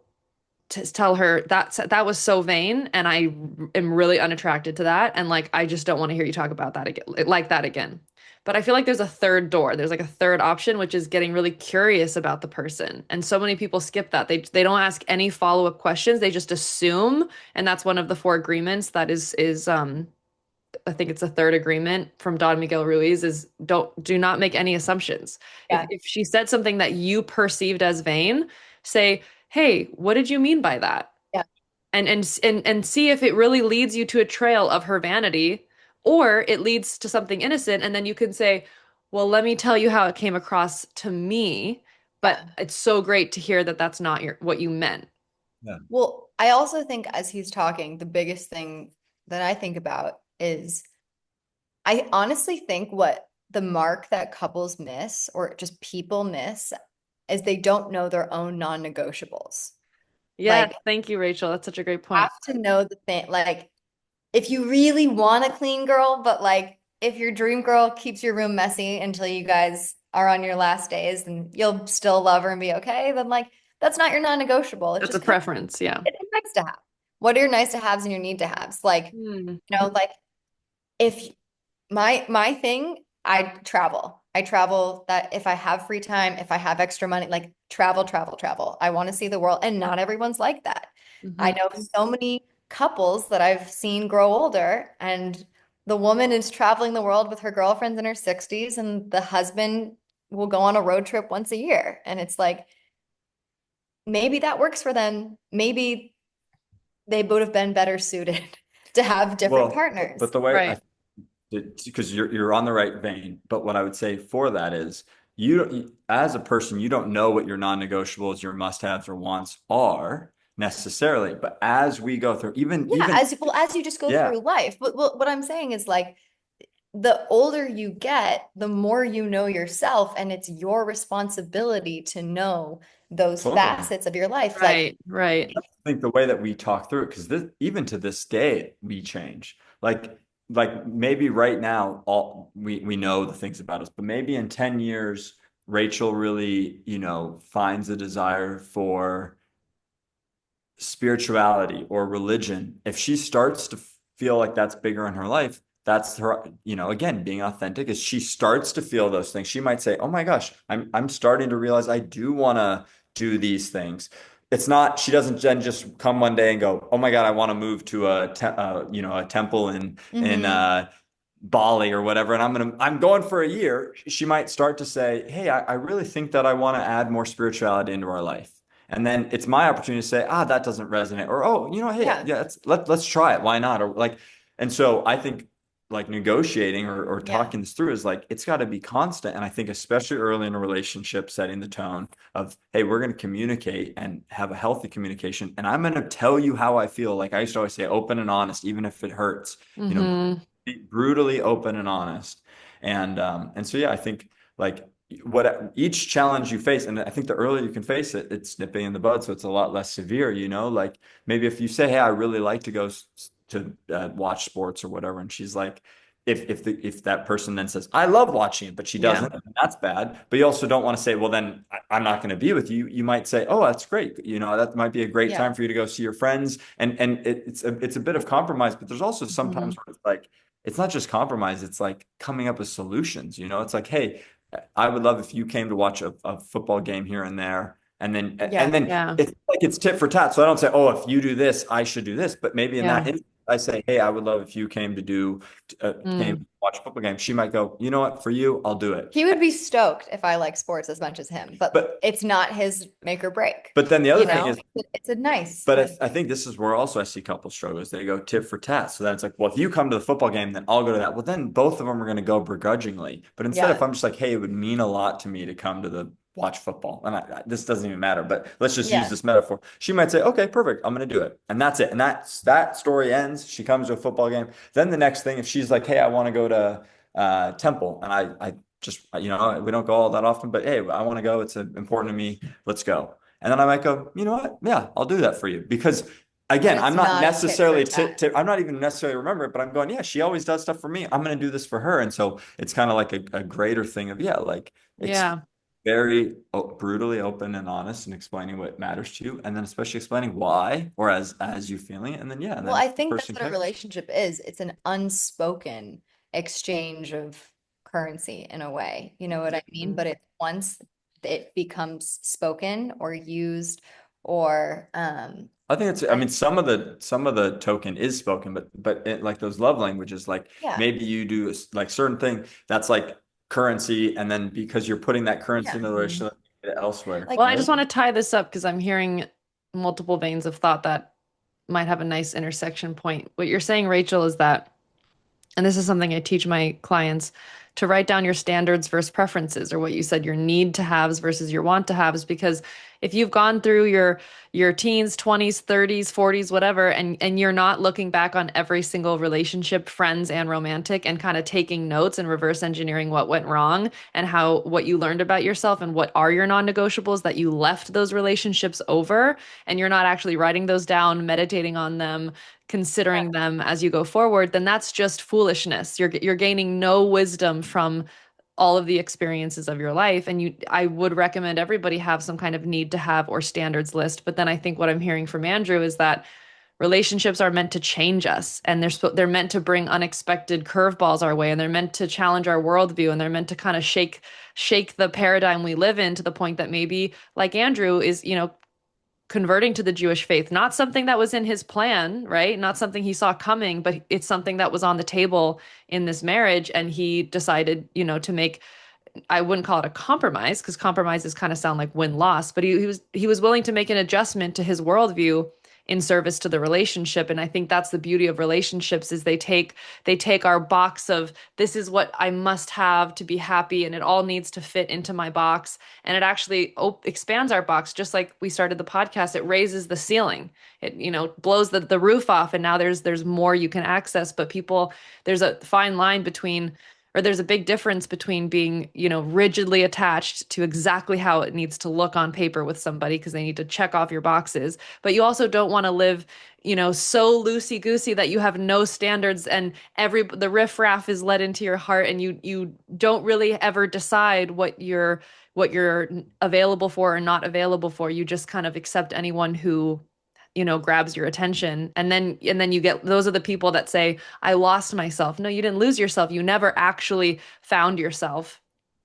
tell her that was so vain and I am really unattracted to that and like I just don't want to hear you talk about that again like that again. But I feel like there's a third door. There's like a third option, which is getting really curious about the person. And so many people skip that. They don't ask any follow-up questions. They just assume, and that's one of the four agreements that is I think it's a third agreement from Don Miguel Ruiz is do not make any assumptions. If yeah. if she said something that you perceived as vain, say, "Hey, what did you mean by that?" Yeah. And see if it really leads you to a trail of her vanity or it leads to something innocent and then you can say, "Well, let me tell you how it came across to me, but Yeah. it's so great to hear that that's not what you meant." Yeah. Well, I also think as he's talking, the biggest thing that I think about is I honestly think what the mark that couples miss or just people miss is they don't know their own non-negotiables. Yes, Like thank you, Rachel. That's such a great have point. to know the thing. Like if you really want a clean girl, but like if your dream girl keeps your room messy until you guys are on your last days and you'll still love her and be okay, then like that's not your non-negotiable. It's That's a just kind of preference, yeah. it's nice to have. What are your nice to haves and your need to haves? Like, Hmm. like if my thing, I travel. I travel that if I have free time, if I have extra money, like travel, travel, travel. I want to see the world. And not everyone's like that. I Mhm. know so many couples that I've seen grow older, and the woman is traveling the world with her girlfriends in her 60s, and the husband will go on a road trip once a year. And it's like, maybe that works for them. Maybe they would have been better suited to have different Well, but partners. the way Right. I because you're on the right vein. But what I would say for that is as a person, you don't know what your non-negotiables, your must-haves or wants are necessarily. But as we go through, Yeah, even as well as you just go yeah, through life. But what I'm saying is like the older you get, the more you know yourself, and it's your responsibility to know those totally. facets of your life. Like, Right, right. I think the way that we talk through it, because this even to this day, we change. Like maybe right now, all we know the things about us, but maybe in 10 years, Rachel really, finds a desire for spirituality or religion, if she starts to feel like that's bigger in her life, that's her, again, being authentic is she starts to feel those things. She might say, "Oh my gosh, I'm starting to realize I do want to do these things." It's not, she doesn't then just come one day and go, "Oh my God, I want to move to a temple in Hmm. Bali or whatever, and I'm going for a year." She might start to say, "Hey, I really think that I want to add more spirituality into our life." And then it's my opportunity to say, that doesn't resonate. Or, oh, hey, Yeah. yeah, let's try it. Why not? Or like, and so I think like negotiating or Yeah. talking this through is like, it's got to be constant. And I think especially early in a relationship, setting the tone of, hey, we're going to communicate and have a healthy communication. And I'm going to tell you how I feel. Like I used to always say, open and honest, even if it hurts, you know, Hmm. be brutally open and honest. And so yeah, I think like what each challenge you face, and I think the earlier you can face it, it's nipping in the bud, so it's a lot less severe, like maybe if you say, "Hey, I really like to go to watch sports or whatever," and she's like, if that person then says, "I love watching it," but she Yeah. doesn't, that's bad. But you also don't want to say, "Well, then I'm not going to be with you." You might say, "Oh, that's great. That might be a great Yeah. time for you to go see your friends," and it's a bit of compromise, but there's also Hmm. sometimes where it's like it's not just compromise, it's like coming up with solutions. It's like, "Hey, I would love if you came to watch a football game here and there." And then Yeah. Yeah. it's like it's tit for tat. So I don't say, "Oh, if you do this, I should do this." But maybe in that Yeah. instance, I say, "Hey, I would love if you came to Mm. watch a football game." She might go, "You know what? For you, I'll do it." He would be stoked if I like sports as much as him, but But it's not his make or break. but then the other You thing know, is, it's a nice but kind of I thing. think this is where also I see couples struggles. They go tit for tat. So then it's like, well, if you come to the football game, then I'll go to that. Well, then both of them are going to go begrudgingly. But instead, if Yeah. I'm just like, "Hey, it would mean a lot to me to come to the watch football," and this doesn't even matter, but let's just use Yeah. this metaphor. She might say, "Okay, perfect. I'm going to do it," and that's it. And that story ends. She comes to a football game. Then the next thing, if she's like, "Hey, I want to go to Temple," and I just we don't go all that often, but hey, I want to go. It's important to me. Let's go. And then I might go, "You know what? Yeah, I'll do that for you." Because But again, it's I'm not not a tit for necessarily tat. I'm not even necessarily remember it, but I'm going, yeah, she always does stuff for me. I'm going to do this for her. And so it's kind of like a greater thing of, yeah, like Yeah. very brutally open and honest and explaining what matters to you. And then especially explaining why or as you feeling it. And then, yeah. And Well, then I if the think that's person what a cares. relationship is. It's an unspoken exchange of currency in a way. You know what I mean? But Mhm. it's once it becomes spoken or used or I think I I mean, some of the token is spoken, but like those love languages, like yeah. maybe you do like certain thing that's like currency, and then because you're putting that currency Yeah. in the Mhm. relationship elsewhere, Like Well, I just right? want to tie this up because I'm hearing multiple veins of thought that might have a nice intersection point. What you're saying, Rachel, is that, and this is something I teach my clients, to write down your standards versus preferences, or what you said, your need to haves versus your want to haves. Because if you've gone through your teens, 20s, 30s, 40s, whatever, and you're not looking back on every single relationship, friends and romantic, and kind of taking notes and reverse engineering what went wrong and how what you learned about yourself and what are your non-negotiables that you left those relationships over, and you're not actually writing those down, meditating on them, considering them as you go forward, then that's just foolishness. You're gaining no wisdom from all of the experiences of your life. And I would recommend everybody have some kind of need to have or standards list. But then I think what I'm hearing from Andrew is that relationships are meant to change us, and they're meant to bring unexpected curveballs our way, and they're meant to challenge our worldview, and they're meant to kind of shake the paradigm we live in to the point that maybe, like Andrew, is converting to the Jewish faith, not something that was in his plan, right? Not something he saw coming, but it's something that was on the table in this marriage. And he decided, to make, I wouldn't call it a compromise because compromises kind of sound like win-loss, but he was willing to make an adjustment to his worldview in service to the relationship. And I think that's the beauty of relationships is they take our box of this is what I must have to be happy, and it all needs to fit into my box. And it actually expands our box, just like we started the podcast. It raises the ceiling. It blows the roof off, and now there's more you can access. But people, there's a fine line between, or there's a big difference between being, rigidly attached to exactly how it needs to look on paper with somebody because they need to check off your boxes. But you also don't want to live, so loosey goosey that you have no standards, and the riffraff is let into your heart, and you don't really ever decide what you're available for or not available for. You just kind of accept anyone who grabs your attention. And then you get those are the people that say, I lost myself. No, you didn't lose yourself. You never actually found yourself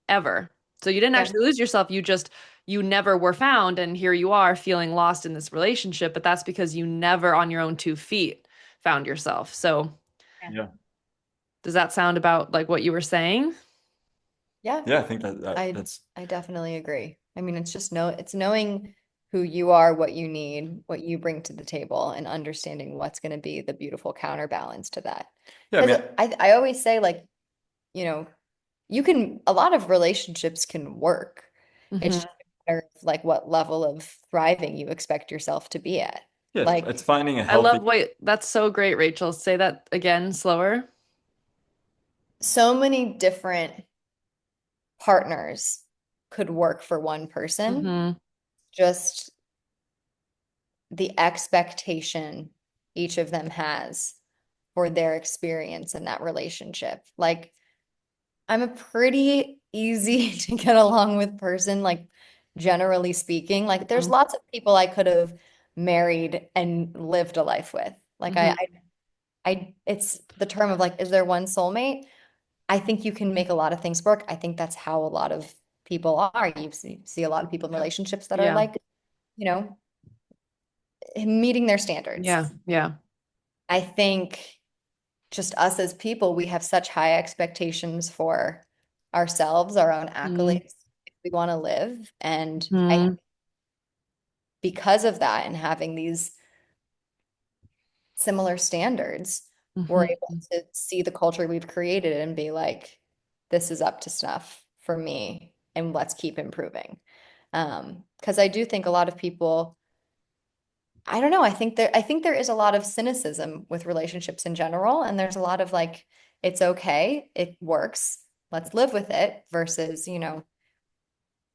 ever. So you didn't Yeah. actually lose yourself. You never were found. And here you are feeling lost in this relationship. But that's because you never on your own 2 feet found yourself. So Yeah. does that sound about like what you were saying? Yeah. Yeah, I think that, I that's I definitely agree. I mean, it's knowing who you are, what you need, what you bring to the table, and understanding what's going to be the beautiful counterbalance to that. yeah, I Because mean, I always say like, you know, a lot of relationships can work. It's Hmm. just a matter of like what level of thriving you expect yourself to be at. yeah, it's Like finding a I healthy. love wait, that's so great, Rachel. Say that again, slower. so many different partners could work for one person, Hmm. just the expectation each of them has for their experience in that relationship. Like, I'm a pretty easy to get along with person, like, generally speaking. Like, there's lots of people I could have married and lived a life with. Like, Hmm. it's the term of like, is there one soulmate? I think you can make a lot of things work. I think that's how a lot of people are. You see a lot of people in relationships that are Yeah. like, you know, meeting their standards. Yeah. Yeah. I think just us as people, we have such high expectations for ourselves, our own Hmm. accolades we want to live. And I, Hmm. because of that and having these similar standards, we're Hmm. able to see the culture we've created and be like, this is up to snuff for me, and let's keep improving. Because I do think a lot of people, I don't know, I think there is a lot of cynicism with relationships in general, and there's a lot of like, it's okay, it works, let's live with it, versus,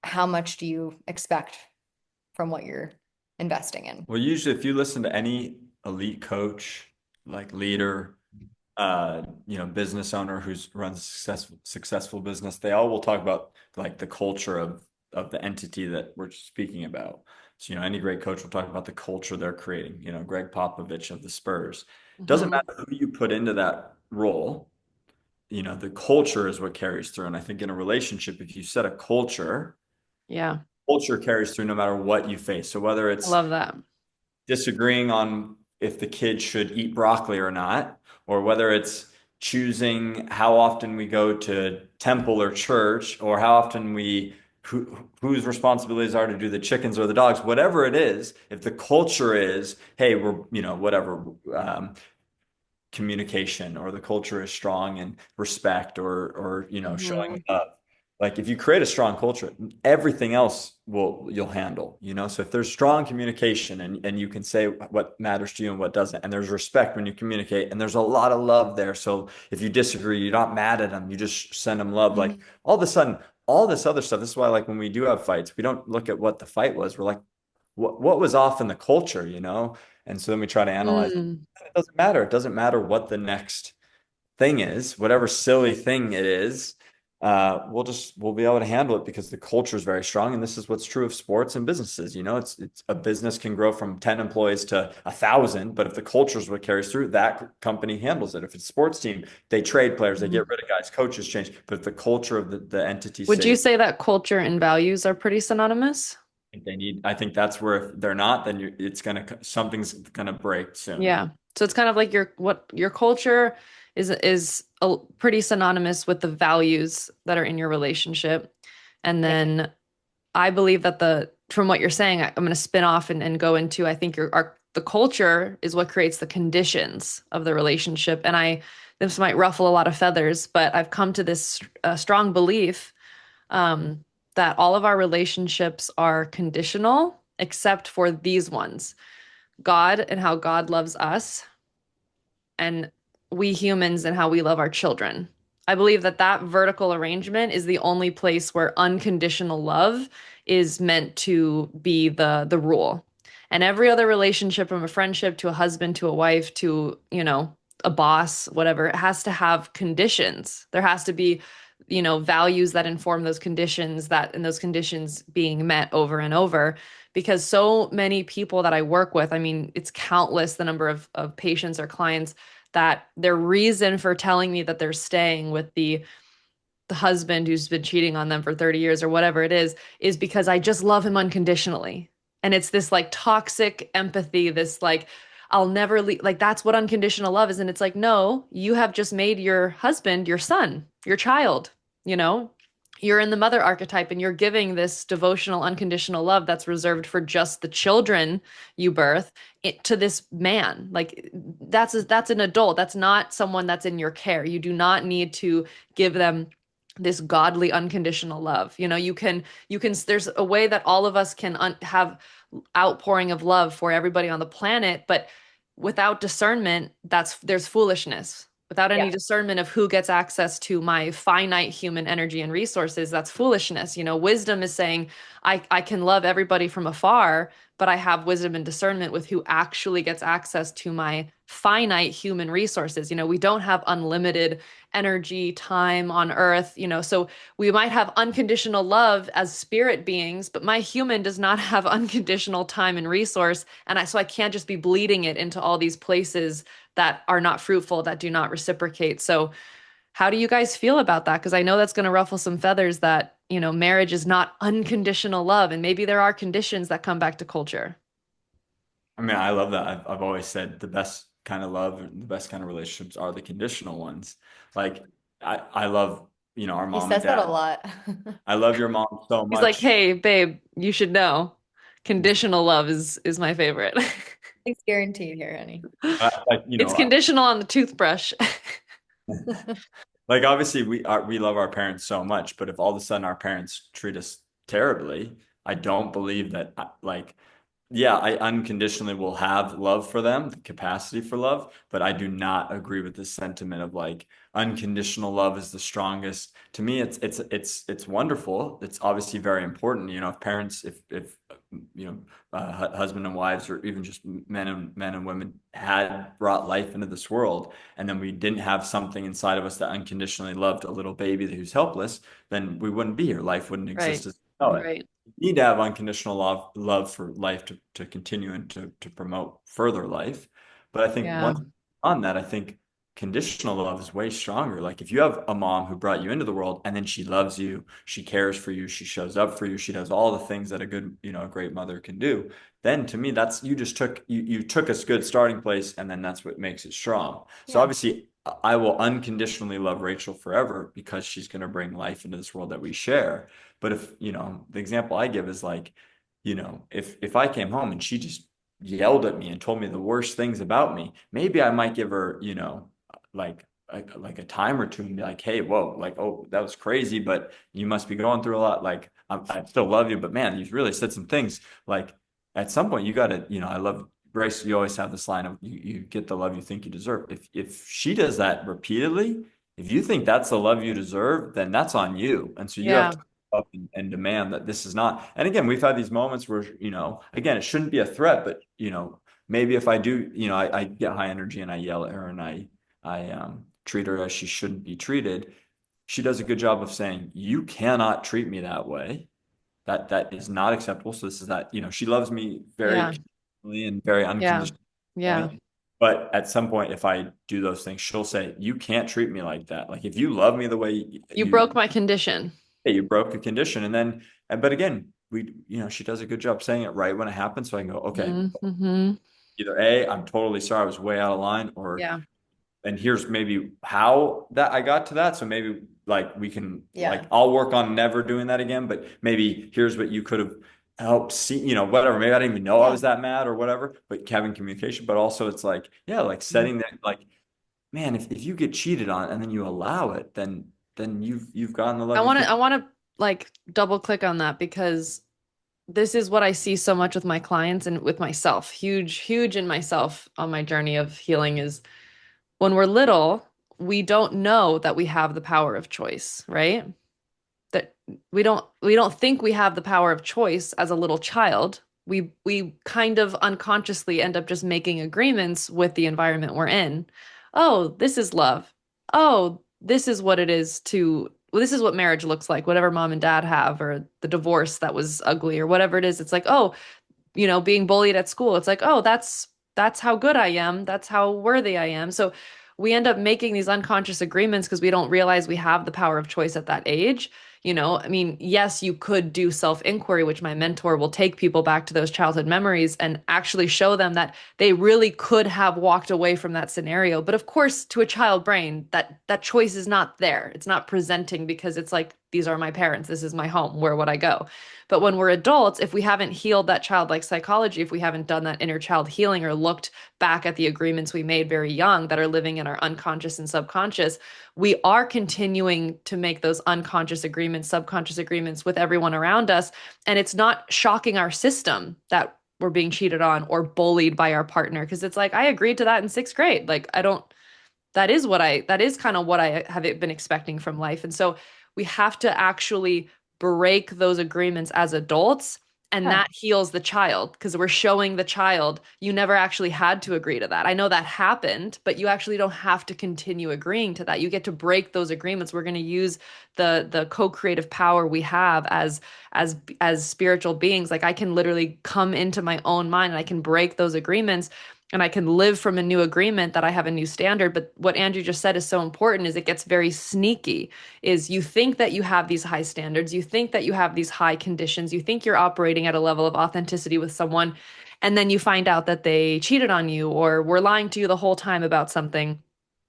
how much do you expect from what you're investing in? Well, usually if you listen to any elite coach, like leader, business owner who's runs a successful business, they all will talk about like the culture of the entity that we're speaking about. So, any great coach will talk about the culture they're creating. Greg Popovich of the Spurs. Doesn't Hmm. matter who you put into that role, the culture is what carries through. And I think in a relationship, if you set a culture, Yeah. culture carries through no matter what you face. So whether I it's love that. disagreeing on if the kid should eat broccoli or not, or whether it's choosing how often we go to temple or church, or how often whose responsibilities are to do the chickens or the dogs, whatever it is, if the culture is, hey, we're, whatever, communication, or the culture is strong and respect, or showing Hmm. up, like if you create a strong culture, everything else you'll handle. So if there's strong communication, and you can say what matters to you and what doesn't, and there's respect when you communicate, and there's a lot of love there, so if you disagree, you're not mad at them, you just send them love. Like Mhm. all of a sudden, all this other stuff, this is why, like, when we do have fights, we don't look at what the fight was, we're like, what was off in the culture. And so then we try to analyze. Mm. It doesn't matter. It doesn't matter what the next thing is, whatever silly thing it is. We'll be able to handle it because the culture is very strong, and this is what's true of sports and businesses. It's a business can grow from 10 employees to 1,000, but if the culture is what carries through, that company handles it. If it's a sports team, they trade players, they get rid of guys, coaches change, but if the culture of the entity Would you stays, say that culture and values are pretty synonymous? I think that's where, if they're not, then something's gonna break soon. Yeah. So it's kind of like your culture is pretty synonymous with the values that are in your relationship. And Yeah. then I believe that from what you're saying, I'm going to spin off and go into, I think the culture is what creates the conditions of the relationship. And this might ruffle a lot of feathers, but I've come to this strong belief um, that all of our relationships are conditional, except for these ones: God and how God loves us, and we humans and how we love our children. I believe that that vertical arrangement is the only place where unconditional love is meant to be the rule. And every other relationship, from a friendship to a husband to a wife to, a boss, whatever, it has to have conditions. There has to be values that inform those conditions, that and those conditions being met over and over. Because so many people that I work with, I mean, it's countless the number of patients or clients that their reason for telling me that they're staying with the husband who's been cheating on them for 30 years or whatever it is because I just love him unconditionally. And it's this like toxic empathy, this like, I'll never leave. Like, that's what unconditional love is. And it's like, no, you have just made your husband your son, your child, you know? You're in the mother archetype and you're giving this devotional, unconditional love that's reserved for just the children you birth to this man. Like that's an adult. That's not someone that's in your care. You do not need to give them this godly unconditional love. There's a way that all of us can have outpouring of love for everybody on the planet, but without discernment, there's foolishness. Without any Yeah. discernment of who gets access to my finite human energy and resources, that's foolishness. Wisdom is saying, I can love everybody from afar, but I have wisdom and discernment with who actually gets access to my finite human resources. We don't have unlimited energy, time on earth, so we might have unconditional love as spirit beings, but my human does not have unconditional time and resource. And so I can't just be bleeding it into all these places that are not fruitful, that do not reciprocate. So how do you guys feel about that? Because I know that's going to ruffle some feathers that, marriage is not unconditional love. And maybe there are conditions that come back to culture. I mean, I love that. I've always said the best kind of love, the best kind of relationships are the conditional ones. Like I love, our He mom and says that a dad. lot. I love your mom so He's like, much. hey, babe, you should know. Conditional love is my favorite. It's guaranteed here, honey. Like, It's conditional on the toothbrush. like obviously we love our parents so much, but if all of a sudden our parents treat us terribly, I don't believe that like yeah, I unconditionally will have love for them, the capacity for love, but I do not agree with this sentiment of like unconditional love is the strongest. To me, it's wonderful. It's obviously very important. If parents, if husband and wives, or even just men and women had brought life into this world, and then we didn't have something inside of us that unconditionally loved a little baby who's helpless, then we wouldn't be here. Life wouldn't Right. exist as we know it. Right. Need to have unconditional love for life to continue and to promote further life. But I think Yeah. once on that, I think conditional love is way stronger. Like if you have a mom who brought you into the world and then she loves you, she cares for you, she shows up for you, she does all the things that a good, a great mother can do, then to me, that's you took a good starting place and then that's what makes it strong. So Yeah. obviously I will unconditionally love Rachel forever because she's going to bring life into this world that we share. But if, the example I give is like, if I came home and she just yelled at me and told me the worst things about me, maybe I might give her, like like a time or two and be like, hey, whoa, like, oh, that was crazy, but you must be going through a lot. Like, I still love you, but man, you've really said some things. Like, at some point, you got to, I love Grace. You always have this line of you get the love you think you deserve. If she does that repeatedly, if you think that's the love you deserve, then that's on you. And so you have Yeah. to up and demand that this is not. And again, we've had these moments where, again, it shouldn't be a threat, but maybe if I do, I get high energy and I yell at her and I treat her as she shouldn't be treated. She does a good job of saying, you cannot treat me that way. That is not acceptable. So this is that, she loves me very Yeah. conditionally and very Yeah. unconditionally. Yeah. But at some point, if I do those things, she'll say, you can't treat me like that. Like if you love me the way You broke my condition. hey, you broke a condition. But again, she does a good job saying it right when it happens. So I can go, okay, Mm-hmm. either A, I'm totally sorry, I was way out of line, or Yeah. and here's maybe how that I got to that. So maybe like we can like Yeah. I'll work on never doing that again, but maybe here's what you could have helped see, whatever. Maybe I didn't even know I Yeah. was that mad or whatever, but having communication, but also it's like, yeah, like setting that like, man, if you get cheated on and then you allow it, then you've gotten the I love you want to think. I want to like double click on that because this is what I see so much with my clients and with myself. Huge, huge in myself on my journey of healing is when we're little, we don't know that we have the power of choice, right? That we don't think we have the power of choice as a little child. We kind of unconsciously end up just making agreements with the environment we're in. Oh, this is love. Oh, this is what it is to well, this is what marriage looks like, whatever mom and dad have, or the divorce that was ugly, or whatever it is. It's like, oh, being bullied at school. It's like, oh, that's how good I am. That's how worthy I am. So we end up making these unconscious agreements because we don't realize we have the power of choice at that age. I mean, yes, you could do self-inquiry, which my mentor will take people back to those childhood memories and actually show them that they really could have walked away from that scenario. But of course, to a child brain, that choice is not there. It's not presenting because it's like, these are my parents. This is my home. Where would I go? But when we're adults, if we haven't healed that childlike psychology, if we haven't done that inner child healing or looked back at the agreements we made very young that are living in our unconscious and subconscious, we are continuing to make those unconscious agreements, subconscious agreements with everyone around us. And it's not shocking our system that we're being cheated on or bullied by our partner because it's like, I agreed to that in sixth grade. Like, I don't, that is kind of what I have been expecting from life. And so we have to actually break those agreements as adults. And Yeah. that heals the child because we're showing the child you never actually had to agree to that. I know that happened, but you actually don't have to continue agreeing to that. You get to break those agreements. We're going to use the co-creative power we have as spiritual beings. Like I can literally come into my own mind and I can break those agreements and I can live from a new agreement that I have a new standard. But what Andrew just said is so important is it gets very sneaky is you think that you have these high standards, you think that you have these high conditions, you think you're operating at a level of authenticity with someone, and then you find out that they cheated on you or were lying to you the whole time about something.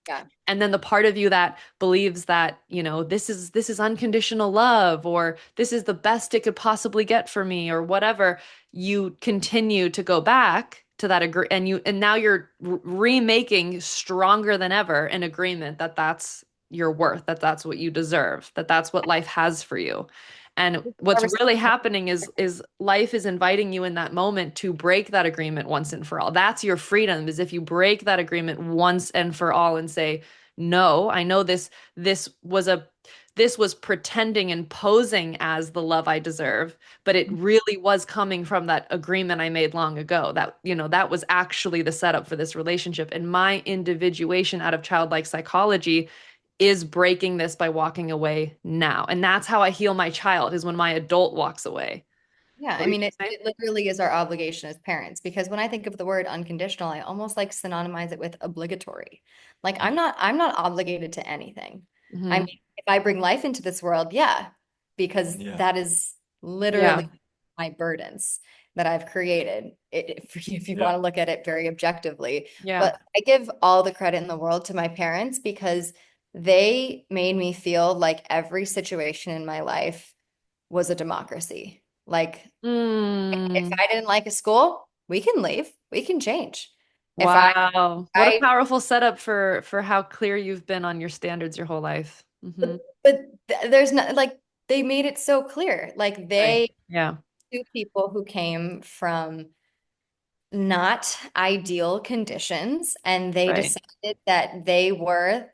Yeah. And then the part of you that believes that this is unconditional love or this is the best it could possibly get for me or whatever, you continue to go back to that agree and now you're remaking stronger than ever an agreement that that's your worth, that that's what you deserve, that that's what life has for you. And what's really happening is life is inviting you in that moment to break that agreement once and for all. That's your freedom, is if you break that agreement once and for all and say, no, I know this was pretending and posing as the love I deserve, but it really was coming from that agreement I made long ago. That was actually the setup for this relationship. And my individuation out of childlike psychology is breaking this by walking away now. And that's how I heal my child, is when my adult walks away. Yeah, What I were you mean, it, gonna say? it literally is our obligation as parents because when I think of the word unconditional, I almost like synonymize it with obligatory. Like I'm not obligated to anything. I Hmm. mean, if I bring life into this world, yeah, because Yeah. that is Yeah. literally my burdens that I've created, if you want Yeah. to look at it very objectively. Yeah. But I give all the credit in the world to my parents because they made me feel like every situation in my life was a democracy. Like if Mm. I didn't like a school, we can leave. We can change. If Wow. What a I, powerful setup for how clear you've been on your standards your whole life. Hmm. but there's not like they made it so clear. Like Right. they, Yeah. two people who came from not ideal conditions, and they Right. decided that they were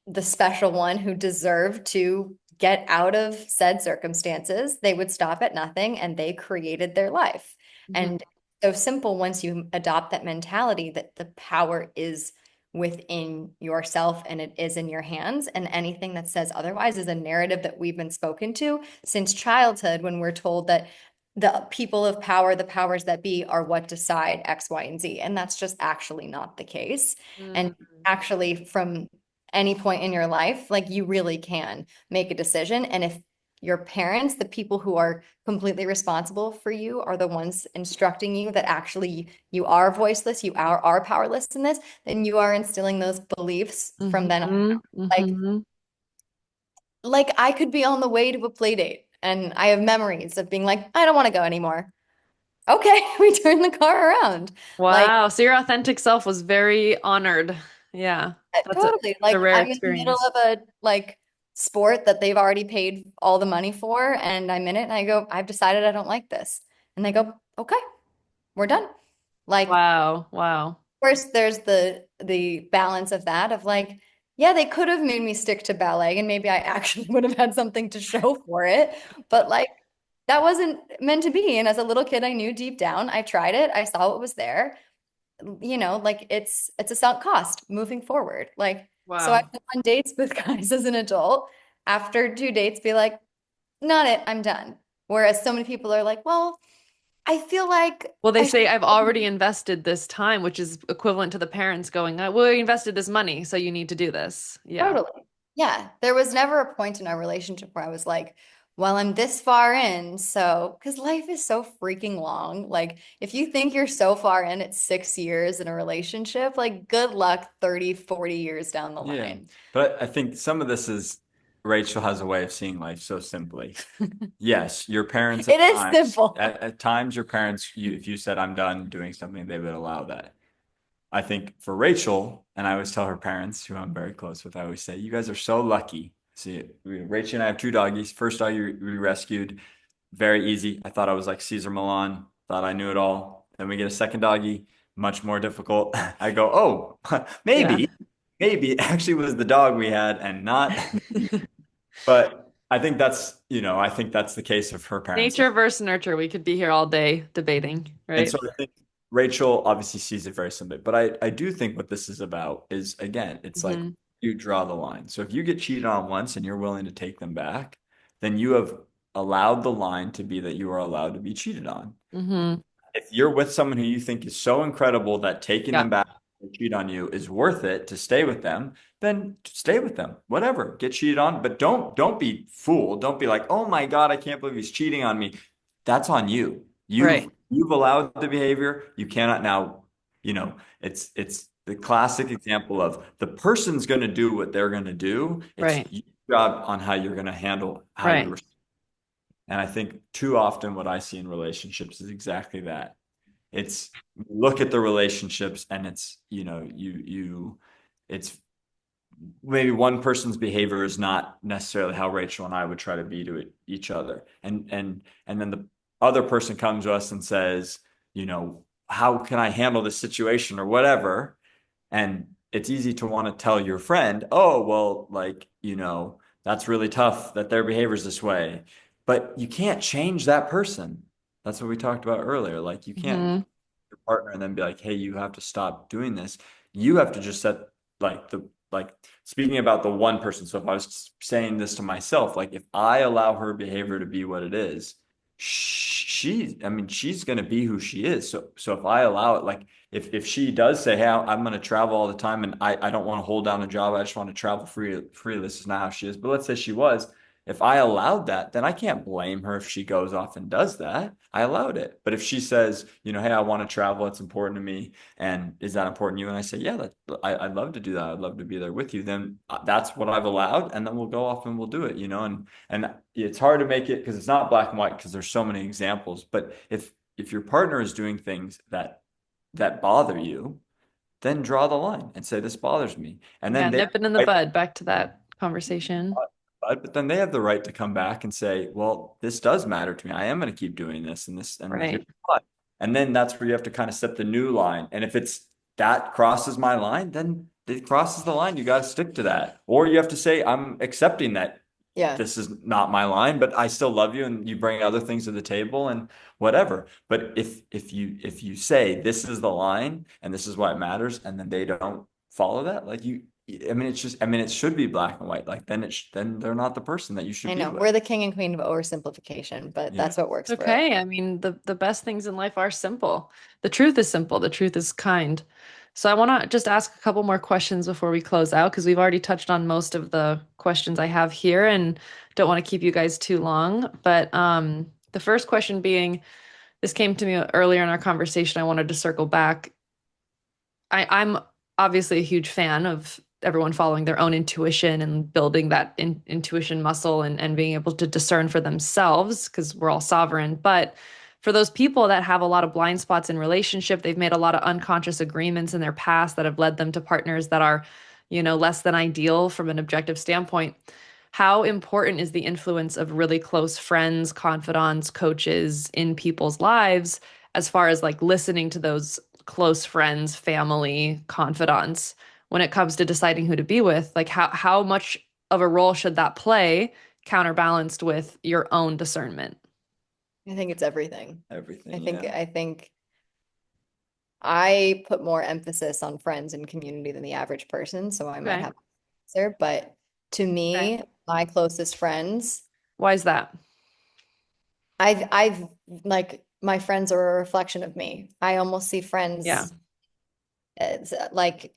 the special one who deserved to get out of said circumstances. They would stop at nothing and they created their life. Hmm. And so simple once you adopt that mentality that the power is within yourself and it is in your hands. And anything that says otherwise is a narrative that we've been spoken to since childhood when we're told that the people of power, the powers that be, are what decide X, Y, and Z. And that's just actually not the case. And Mm. actually, from any point in your life, like you really can make a decision. And if your parents, the people who are completely responsible for you, are the ones instructing you that actually you are voiceless, you are powerless in this, then you are instilling those beliefs from then on. Hmm. Like, Hmm. like I could be on the way to a play date and I have memories of being like, I don't want to go anymore. Okay, we turn the car around. Like, Wow. So your authentic self was very honored. Yeah. totally. It's a Like rare I'm in the middle experience. of a like sport that they've already paid all the money for, and I'm in it and I go, I've decided I don't like this. And they go, okay, we're done. Like, of Wow. Wow. course, there's the balance of that of like, yeah, they could have made me stick to ballet and maybe I actually would have had something to show for it. But like that wasn't meant to be. And as a little kid, I knew deep down, I tried it, I saw what was there, like it's a sunk cost moving forward. Like, so I've Wow. been on dates with guys as an adult, after 2 dates be like, not it, I'm done. Whereas so many people are like, well, I feel like Well, they I say I've already invested this time, which is equivalent to the parents going, well, we invested this money, so you need to do this. Yeah. totally. Yeah, there was never a point in our relationship where I was like, well, I'm this far in, so because life is so freaking long. Like, if you think you're so far in at 6 years in a relationship, like, good luck 30, 40 years down the Yeah. line. But I think some of this is Rachel has a way of seeing life so simply. Yes, your parents It is simple. at times your parents, if you said I'm done doing something, they would allow that. I think for Rachel, and I always tell her parents, who I'm very close with, I always say, you guys are so lucky. See, Rachel and I have two doggies. First doggy we rescued, very easy. I thought I was like Caesar Milan, thought I knew it all. Then we get a second doggy, much more difficult. I go, oh, Yeah. maybe it actually was the dog we had and not. But I think I think that's the case of her parents. Nature versus nurture. We could be here all day debating, And right? so I think Rachel obviously sees it very simply, but I do think what this is about is again, it's like Hmm. you draw the line. So if you get cheated on once and you're willing to take them back, then you have allowed the line to be that you are allowed to be cheated on. Hmm. If you're with someone who you think is so incredible that taking Yeah. them back to cheat on you is worth it to stay with them, then stay with them. Whatever. Get cheated on, but don't be fooled. Don't be like, "Oh my God, I can't believe he's cheating on me." That's on you. Right. You've allowed the behavior. You cannot now, it's the classic example of the person's going to do what they're going to do. It's Right. your job on how you're going to handle how you Right. respond. And I think too often what I see in relationships is exactly that. It's look at the relationships and it's, it's maybe one person's behavior is not necessarily how Rachel and I would try to be to each other. And then the other person comes to us and says, how can I handle this situation or whatever? And it's easy to want to tell your friend, oh, well, like, that's really tough that their behavior is this way. But you can't change that person. That's what we talked about earlier. Like, you can't Hmm. your partner and then be like, hey, you have to stop doing this. You have to just set like speaking about the one person. So if I was saying this to myself, like if I allow her behavior to be what it is, I mean, she's going to be who she is. So if I allow it, like if she does say, hey, I'm going to travel all the time and I don't want to hold down a job, I just want to travel freely. This is not how she is. But let's say she was, if I allowed that, then I can't blame her if she goes off and does that. I allowed it. But if she says, hey, I want to travel, it's important to me, and is that important to you? And I say, yeah, I'd love to do that. I'd love to be there with you. Then that's what I've allowed, and then we'll go off and we'll do it. And it's hard to make it because it's not black and white because there's so many examples. But if your partner is doing things that bother you, then draw the line and say this bothers me, and Yeah. then they Nip it in the right bud. Back to that conversation. but then they have the right to come back and say, well, this does matter to me. I am going to keep doing this and here's Right. why. And then that's where you have to kind of set the new line. And if it's that crosses my line, then it crosses the line. You got to stick to that. Or you have to say, I'm accepting that Yeah, this is not my line, but I still love you and you bring other things to the table and whatever. But if you say this is the line and this is what matters, and then they don't follow that, like I mean, it should be black and white. Like then they're not the person that you should I be know. with. We're the king and queen of oversimplification, but Yeah. that's what works It's for us. okay. I mean, the best things in life are simple. The truth is simple. The truth is kind. So I want to just ask a couple more questions before we close out because we've already touched on most of the questions I have here and don't want to keep you guys too long. But the first question being, this came to me earlier in our conversation. I wanted to circle back. I'm obviously a huge fan of everyone following their own intuition and building that intuition muscle and being able to discern for themselves because we're all sovereign. But for those people that have a lot of blind spots in relationship, they've made a lot of unconscious agreements in their past that have led them to partners that are, less than ideal from an objective standpoint. How important is the influence of really close friends, confidants, coaches in people's lives as far as like listening to those close friends, family, confidants when it comes to deciding who to be with? Like how much of a role should that play counterbalanced with your own discernment? I think it's everything. I Everything. think Yeah. I think I put more emphasis on friends and community than the average person, so I might Okay. have an answer. But to Okay. me, my closest friends. Why is that? I've like my friends are a reflection of me. I almost see Yeah. friends as like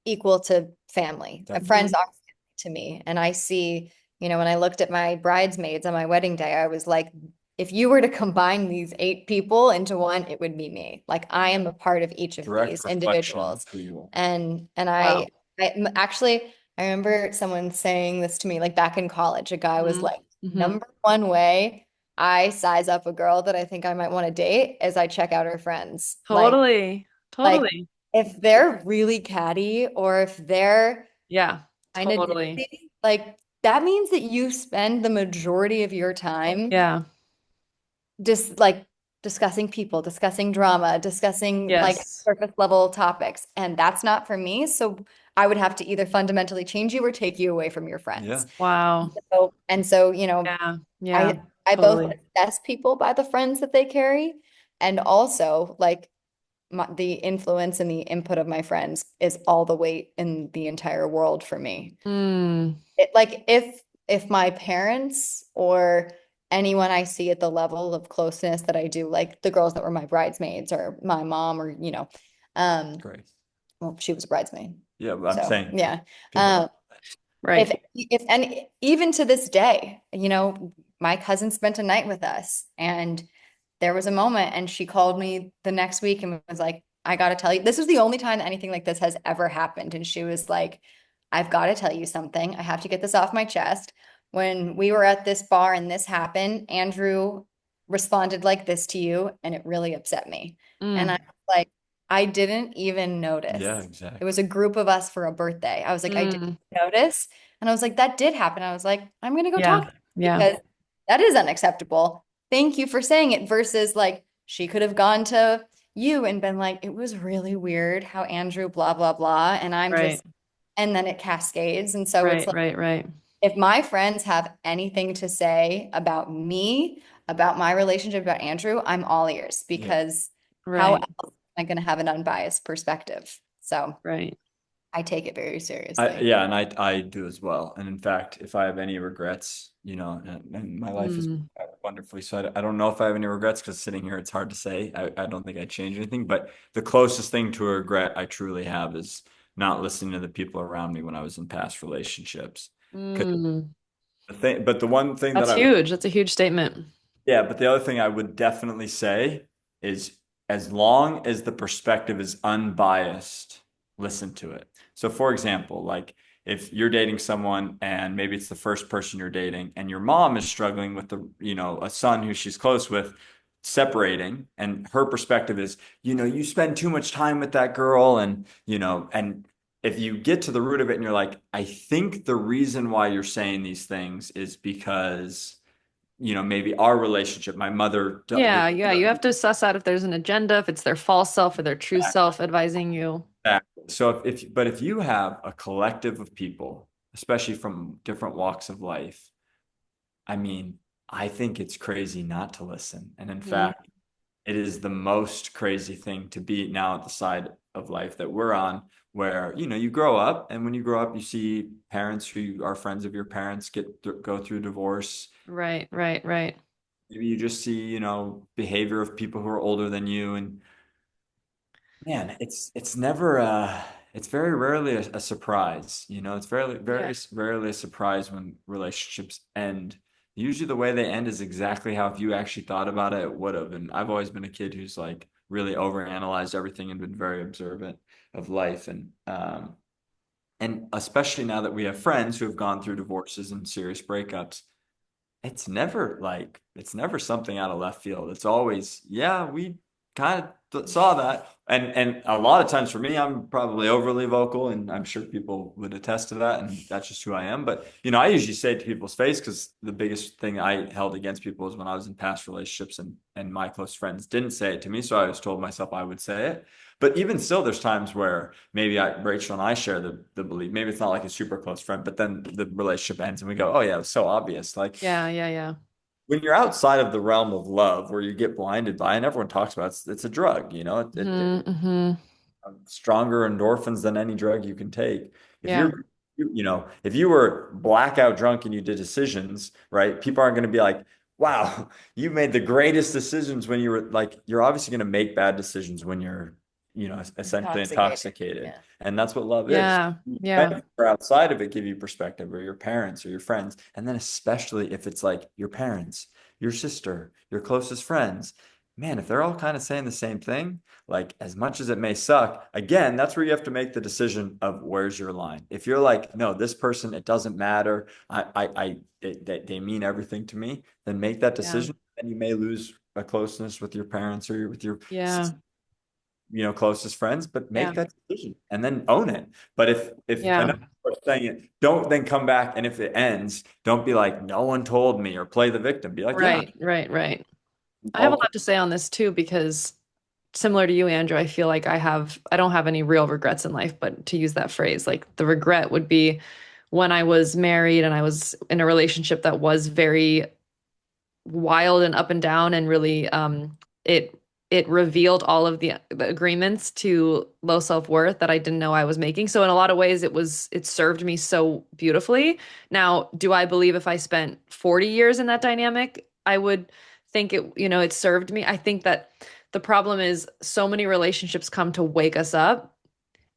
equal to family. Friends Definitely. Mhm. are to me. And I see, when I looked at my bridesmaids on my wedding day, I was like, if you were to combine these 8 people into one, it would be me. Like I am a part of each of Direct these reflection of individuals. who you are. And Wow. actually I remember someone saying this to me like back in college. A guy was Mhm. like, Mhm. number one way I size up a girl that I think I might want to date is I check out her friends. Totally. Like Totally. if they're really catty or if they're Yeah. kind of Totally. ditzy, like that means that you spend the majority of your time Yeah. just like discussing people, discussing drama, discussing like Yes. surface level topics. And that's not for me. So I would have to either fundamentally change you or take you away from your Yeah. friends. Wow. And so, Yeah. Yeah. I both Totally. assess people by the friends that they carry, and also like the influence and the input of my friends is all the weight in the entire world for me. Mm. Like if my parents or anyone I see at the level of closeness that I do, like the girls that were my bridesmaids or my mom or um, Great. well, she was a bridesmaid. Yeah, but I'm So saying yeah. people don't Um, know that. if and even to this day, my cousin spent a night with us and there was a moment and she called me the next week and was like, I got to tell you, this was the only time that anything like this has ever happened. And she was like, I've got to tell you something. I have to get this off my chest. When we were at this bar and this happened, Andrew responded like this to you, and it really upset me. And I Mm. was like, I didn't even Yeah, notice. It was exactly. a group of us for a birthday. I was like, I didn't Mm. notice. And I was like, that did happen. I was like, I'm going to go talk Yeah. to her Yeah. because that is unacceptable. Thank you for saying it versus like she could have gone to you and been like, it was really weird how Andrew blah blah blah and I'm Right. just and then it cascades and so it's Right. like Right. Right. if my friends have anything to say about me, about my relationship about Andrew, I'm all ears Yeah. because how else Right. am I going to have an unbiased perspective? So Right. I take it very seriously. Yeah, and I do as well. And in fact, if I have any regrets, and my life is Mm. wonderfully, so I don't know if I have any regrets because sitting here, it's hard to say. I don't think I change anything, but the closest thing to a regret I truly have is not listening to the people around me when I was in past relationships. Because Mm. but the one thing that That's I would huge. That's a huge statement. Yeah, but the other thing I would definitely say is as long as the perspective is unbiased, listen to it. So, for example, like if you're dating someone and maybe it's the first person you're dating and your mom is struggling with a son who she's close with separating and her perspective is, you spend too much time with that girl and if you get to the root of it and you're like, I think the reason why you're saying these things is because maybe our relationship, my mother Yeah. Yeah. You have to suss out if there's an agenda, if it's their false self or their true self advising you. exactly. So but if you have a collective of people, especially from different walks of life, I mean, I think it's crazy not to listen. And in Mm. fact, it is the most crazy thing to be now at the side of life that we're on, where, you grow up, and when you grow up, you see parents who are friends of your parents go through divorce. Right. Right. Right. Maybe you just see, behavior of people who are older than you, and man, it's never it's very rarely a surprise. It's very Yeah. rarely a surprise when relationships end. Usually the way they end is exactly how if you actually thought about it, it would have. And I've always been a kid who's like really overanalyzed everything and been very observant of life. And especially now that we have friends who have gone through divorces and serious breakups, it's never something out of left field. It's always, yeah, we kind of saw that. And a lot of times for me, I'm probably overly vocal, and I'm sure people would attest to that, and that's just who I am. But I usually say it to people's face because the biggest thing I held against people is when I was in past relationships and my close friends didn't say it to me. So I always told myself I would say it. But even still, there's times where maybe Rachel and I share the belief. Maybe it's not like a super close friend, but then the relationship ends and we go, oh yeah, it was so obvious. Like Yeah. Yeah. Yeah. when you're outside of the realm of love where you get blinded by, and everyone talks about it's a drug, it Mm-hmm. stronger endorphins than any drug you can take. If Yeah. you're if you were blackout drunk and you did decisions, right? People aren't going to be like, wow, you made the greatest decisions when you were like, you're obviously going to make bad decisions when you're, essentially Intoxicated. intoxicated. Yeah. And that's what love is. Yeah. Yeah. Friends or outside of it give you perspective, or your parents or your friends. And then especially if it's like your parents, your sister, your closest friends, man, if they're all kind of saying the same thing, like as much as it may suck, again, that's where you have to make the decision of where's your line. If you're like, no, this person, it doesn't matter. They mean everything to me, then make that Yeah. decision. And you may lose a closeness with your parents or with your Yeah. closest friends, but Yeah. make that decision and then own it. But if Yeah. enough people are saying it, don't then come back, and if it ends, don't be like, no one told me, or play the victim. Be like, yeah, Right. Right. Right. I have a all lot to say on this too, because similar to you, Andrew, I feel like I don't have any real regrets in life, but to use that phrase, like the regret would be when I was married and I was in a relationship that was very wild and up and down, and really it it revealed all of the agreements to low self-worth that I didn't know I was making. So in a lot of ways it served me so beautifully. Now, do I believe if I spent 40 years in that dynamic, I would think it served me? I think that the problem is so many relationships come to wake us up,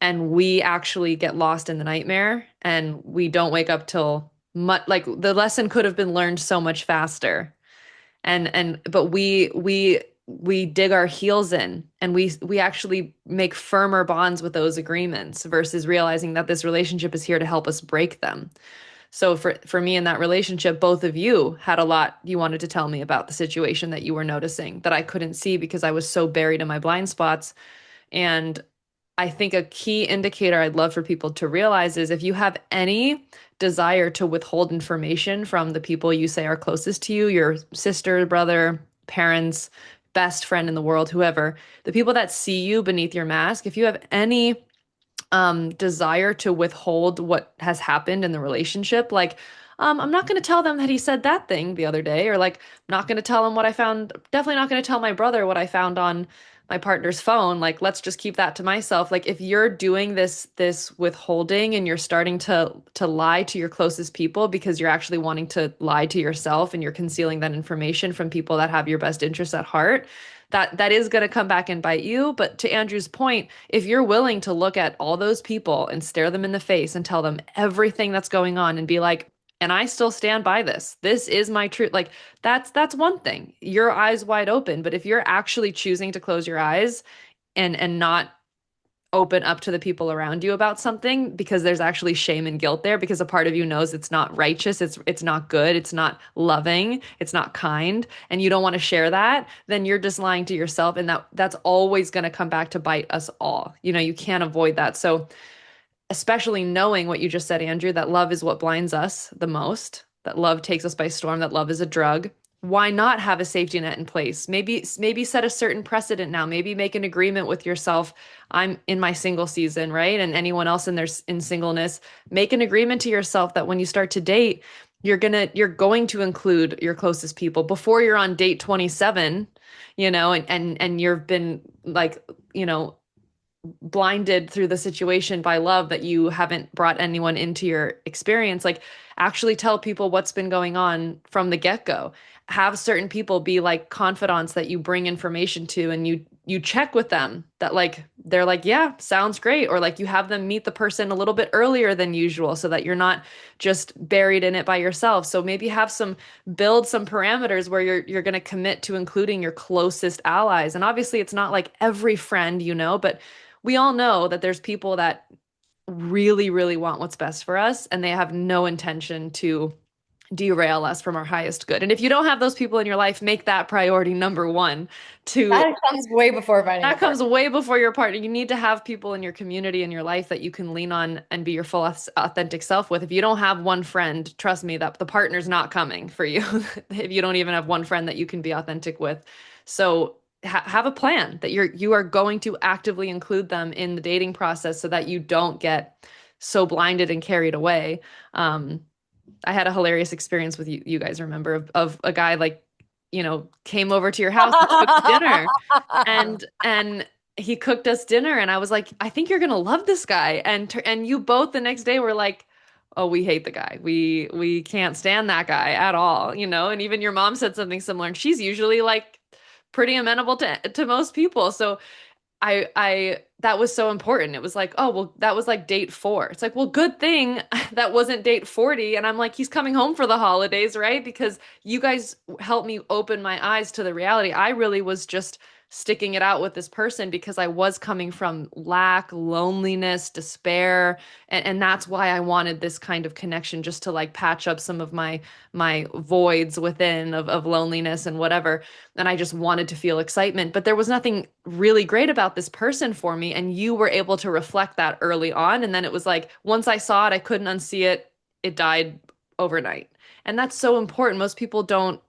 and we actually get lost in the nightmare, and we don't wake up till much, like the lesson could have been learned so much faster. But we dig our heels in, and we actually make firmer bonds with those agreements versus realizing that this relationship is here to help us break them. So for me in that relationship, both of you had a lot you wanted to tell me about the situation that you were noticing that I couldn't see because I was so buried in my blind spots. And I think a key indicator I'd love for people to realize is if you have any desire to withhold information from the people you say are closest to you, your sister, brother, parents, best friend in the world, whoever, the people that see you beneath your mask, if you have any desire to withhold what has happened in the relationship, like I'm not going to tell them that he said that thing the other day, or like I'm not going to tell him what I found, definitely not going to tell my brother what I found on my partner's phone, like let's just keep that to myself. Like if you're doing this withholding, and you're starting to lie to your closest people because you're actually wanting to lie to yourself, and you're concealing that information from people that have your best interests at heart, that is going to come back and bite you. But to Andrew's point, if you're willing to look at all those people and stare them in the face and tell them everything that's going on and be like, and I still stand by this. This is my truth. Like that's one thing. Your eyes wide open, but if you're actually choosing to close your eyes and not open up to the people around you about something because there's actually shame and guilt there, because a part of you knows it's not righteous, it's not good, it's not loving, it's not kind, and you don't want to share that, then you're just lying to yourself, and that's always going to come back to bite us all. You can't avoid that. So especially knowing what you just said, Andrew, that love is what blinds us the most, that love takes us by storm, that love is a drug. Why not have a safety net in place? Maybe set a certain precedent now. Maybe make an agreement with yourself. I'm in my single season, right? And anyone else in singleness, make an agreement to yourself that when you start to date, you're going to include your closest people before you're on date 27, and you've been like, blinded through the situation by love, that you haven't brought anyone into your experience. Like actually tell people what's been going on from the get-go. Have certain people be like confidants that you bring information to, and you check with them that like they're like, yeah, sounds great, or like you have them meet the person a little bit earlier than usual so that you're not just buried in it by yourself. So maybe build some parameters where you're going to commit to including your closest allies. And obviously it's not like every friend, but we all know that there's people that really, really want what's best for us, and they have no intention to derail us from our highest good. And if you don't have those people in your life, make that priority number one. To That comes way before finding a That comes partner. way before your partner. You need to have people in your community, in your life, that you can lean on and be your full authentic self with. If you don't have one friend, trust me, that the partner's not coming for you. If you don't even have one friend that you can be authentic with. So have a plan that you are going to actively include them in the dating process so that you don't get so blinded and carried away. I had a hilarious experience with you guys, remember, of a guy like, came over to your house and cooked dinner, and he cooked us dinner, and I was like, I think you're gonna love this guy, and you both the next day were like, oh, we hate the guy. We can't stand that guy at all, you know? And even your mom said something similar, and she's usually like pretty amenable to most people. So I that was so important. It was like, oh, well, that was like date 4. It's like, well, good thing that wasn't date 40. And I'm like, he's coming home for the holidays, right? Because you guys helped me open my eyes to the reality. I really was just sticking it out with this person because I was coming from lack, loneliness, despair, and that's why I wanted this kind of connection, just to like patch up some of my voids within of loneliness and whatever. And I just wanted to feel excitement. But there was nothing really great about this person for me. And you were able to reflect that early on. And then it was like, once I saw it, I couldn't unsee it. It died overnight. And that's so important. Most people don't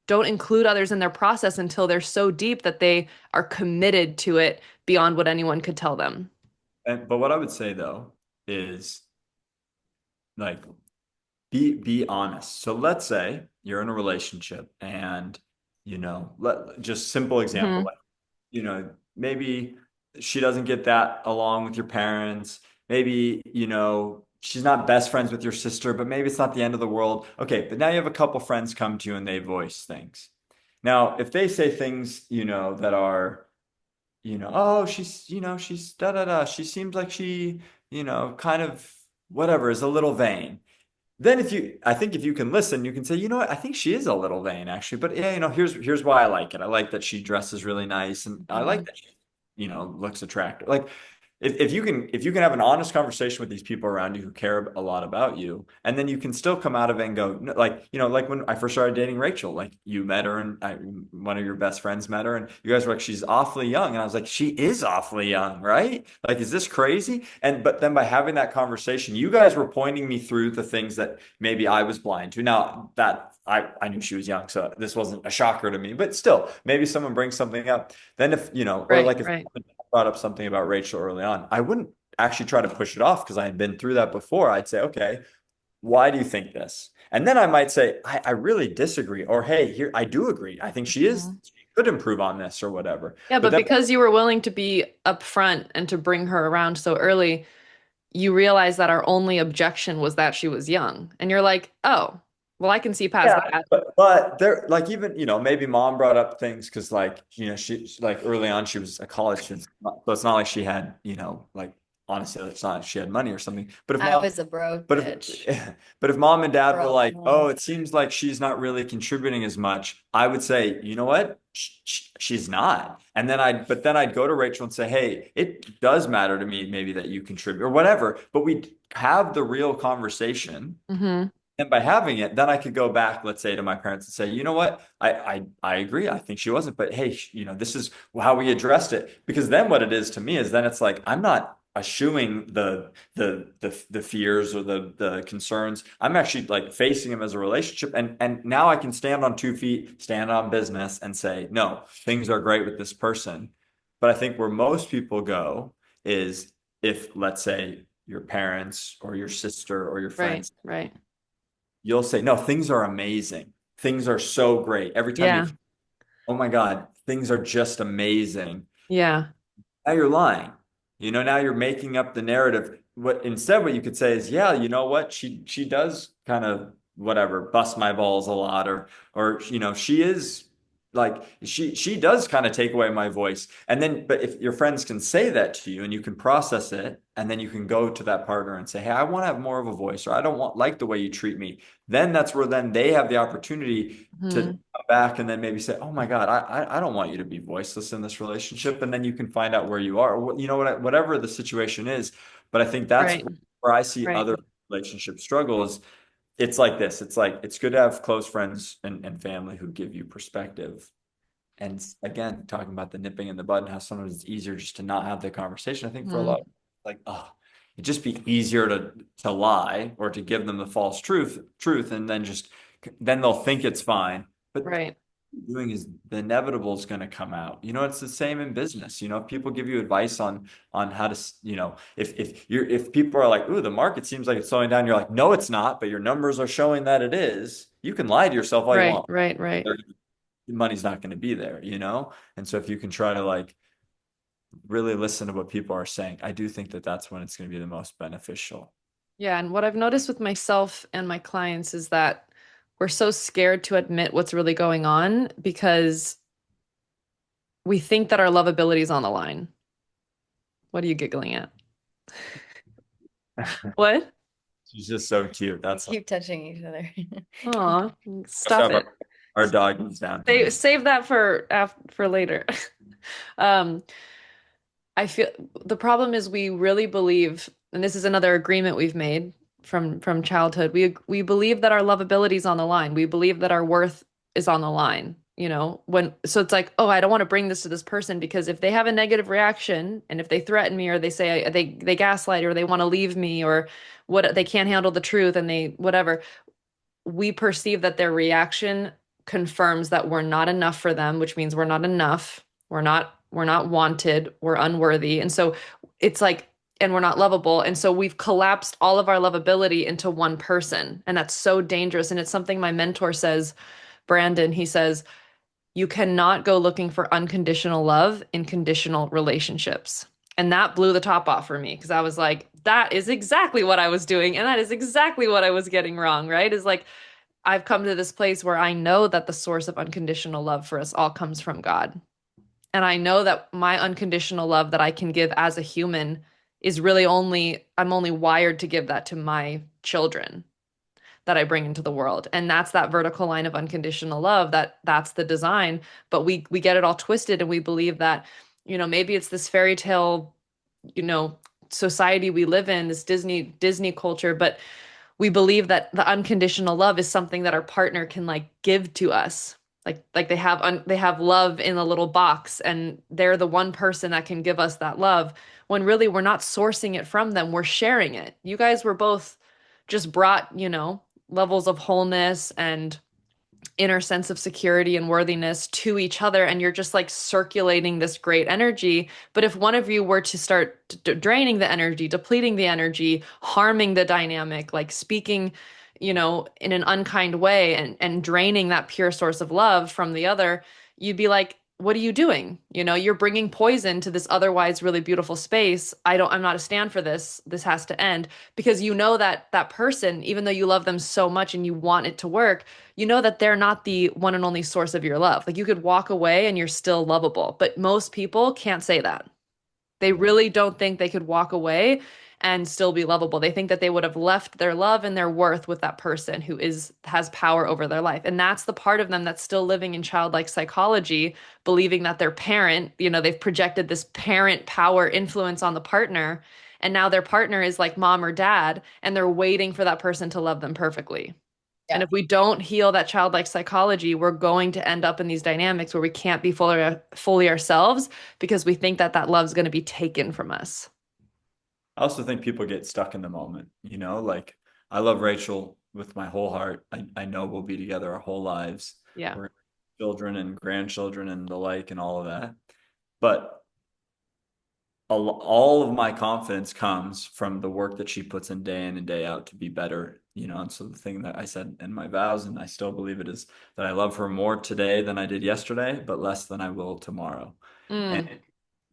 include others in their process until they're so deep that they are committed to it beyond what anyone could tell them. But what I would say though is like be honest. So let's say you're in a relationship and let just simple example, Hmm. like maybe she doesn't get that along with your parents. Maybe, she's not best friends with your sister, but maybe it's not the end of the world. Okay, but now you have a couple friends come to you and they voice things. Now, if they say things, that are, oh, she's da da da. She seems like she, kind of whatever, is a little vain. Then I think if you can listen, you can say, you know what, I think she is a little vain actually, but yeah, here's why I like it. I like that she dresses really nice, and I like Hmm. that she, looks attractive. Like if you can have an honest conversation with these people around you who care a lot about you, and then you can still come out of it and go, no, like, like when I first started dating Rachel, like you met her and one of your best friends met her, and you guys were like, she's awfully young. And I was like, she is awfully young, right? Like, is this crazy? But then by having that conversation, you guys were pointing me through the things that maybe I was blind to. Now that I knew she was young, so this wasn't a shocker to me, but still, maybe someone brings something up. Then if, or Right, like if right. brought up something about Rachel early on, I wouldn't actually try to push it off because I had been through that before. I'd say, okay, why do you think this? And then I might say, I really disagree. Or, hey, here, I do agree. I think Mhm. she could improve on this or whatever. Yeah, But but then, because you were willing to be upfront and to bring her around so early, you realize that our only objection was that she was young. And you're like, oh, well, I can see past yeah, that. but there, like, even, maybe mom brought up things because, like, like early on, she was a college student. So it's not like she had, like, honestly, it's not like she had money or something. But if I mom, was a broke But bitch. but if mom and dad were Broke like, "Oh, mom. it seems like she's not really contributing as much," I would say, "You know what? She's not." And but then I'd go to Rachel and say, "Hey, it does matter to me maybe that you contribute or whatever." But we have the real conversation, Hmm. and by having it, then I could go back, let's say, to my parents and say, "You know what? I agree. I think she wasn't, but hey, this is how we addressed it." Because then what it is to me is then it's like I'm not eschewing the fears or the concerns. I'm actually like facing them as a relationship, and now I can stand on 2 feet, stand on business, and say, "No, things are great with this person." But I think where most people go is if, let's say, your parents or your sister or your Right, friends, right. you'll say, no, things are amazing. Things are so great. Every time Yeah, oh my God, things are just amazing. yeah, Now you're lying. Now you're making up the narrative. What you could say is, yeah, you know what? She does kind of whatever, bust my balls a lot, or she is like she does kind of take away my voice. And then, but if your friends can say that to you and you can process it, and then you can go to that partner and say, hey, I want to have more of a voice, or I don't want like the way you treat me. Then that's where then they have the opportunity to hmm, come back and then maybe say, "Oh my God, I don't want you to be voiceless in this relationship," and then you can find out where you are, or whatever the situation is. But I think that's right, where I see right. other relationship struggles. It's like this. It's like it's good to have close friends and family who give you perspective. And again, talking about the nipping in the bud and how sometimes it's easier just to not have the conversation. I think for a lot, Hmm. like, oh, it'd just be easier to lie or to give them the false truth, and then they'll think it's fine. But Right, doing is the inevitable is going to come out. It's the same in business. If people give you advice on how to, if people are like, "Ooh, the market seems like it's slowing down," you're like, "No, it's not," but your numbers are showing that it is. You can lie to yourself all you right, want. right, right. Money's not going to be there. And so if you can try to like really listen to what people are saying, I do think that that's when it's going to be the most beneficial. Yeah, and what I've noticed with myself and my clients is that we're so scared to admit what's really going on because we think that our lovability is on the line. What are you giggling at? What? She's just so cute. We That's keep touching each other. Aw, must stop have it. our dog is down here. Save that for later. Um, I feel the problem is we really believe, and this is another agreement we've made from childhood. We believe that our lovability is on the line. We believe that our worth is on the line. When so it's like, oh, I don't want to bring this to this person because if they have a negative reaction and if they threaten me or they say they gaslight or they want to leave me or what they can't handle the truth and they whatever, we perceive that their reaction confirms that we're not enough for them, which means we're not enough. We're not wanted, we're unworthy. And so it's like and we're not lovable. And so we've collapsed all of our lovability into one person. And that's so dangerous. And it's something my mentor says, Brandon, he says, you cannot go looking for unconditional love in conditional relationships. And that blew the top off for me because I was like, that is exactly what I was doing. And that is exactly what I was getting wrong, right? Is like, I've come to this place where I know that the source of unconditional love for us all comes from God. And I know that my unconditional love that I can give as a human is really I'm only wired to give that to my children that I bring into the world. And that's that vertical line of unconditional love that's the design, but we get it all twisted and we believe that, maybe it's this fairy tale, you know, society we live in, this Disney culture, but we believe that the unconditional love is something that our partner can like give to us. Like they have love in a little box and they're the one person that can give us that love when really we're not sourcing it from them, we're sharing it. You guys were both just brought, levels of wholeness and inner sense of security and worthiness to each other and you're just like circulating this great energy, but if one of you were to start draining the energy, depleting the energy, harming the dynamic, like speaking, in an unkind way and draining that pure source of love from the other, you'd be like, what are you doing? You're bringing poison to this otherwise really beautiful space. I'm not a stand for this. This has to end because that person, even though you love them so much and you want it to work, that they're not the one and only source of your love. Like you could walk away and you're still lovable, but most people can't say that. They really don't think they could walk away and still be lovable. They think that they would have left their love and their worth with that person who has power over their life. And that's the part of them that's still living in childlike psychology, believing that their parent, they've projected this parent power influence on the partner, and now their partner is like mom or dad, and they're waiting for that person to love them perfectly. And Yeah. if we don't heal that childlike psychology, we're going to end up in these dynamics where we can't be fully ourselves because we think that love's going to be taken from us. I also think people get stuck in the moment, like I love Rachel with my whole heart. I know we'll be together our whole lives. Yeah. We're children and grandchildren and the like and all of that. But all of my confidence comes from the work that she puts in and day out to be better, And so the thing that I said in my vows, and I still believe it, is that I love her more today than I did yesterday, but less than I will tomorrow. And Mm.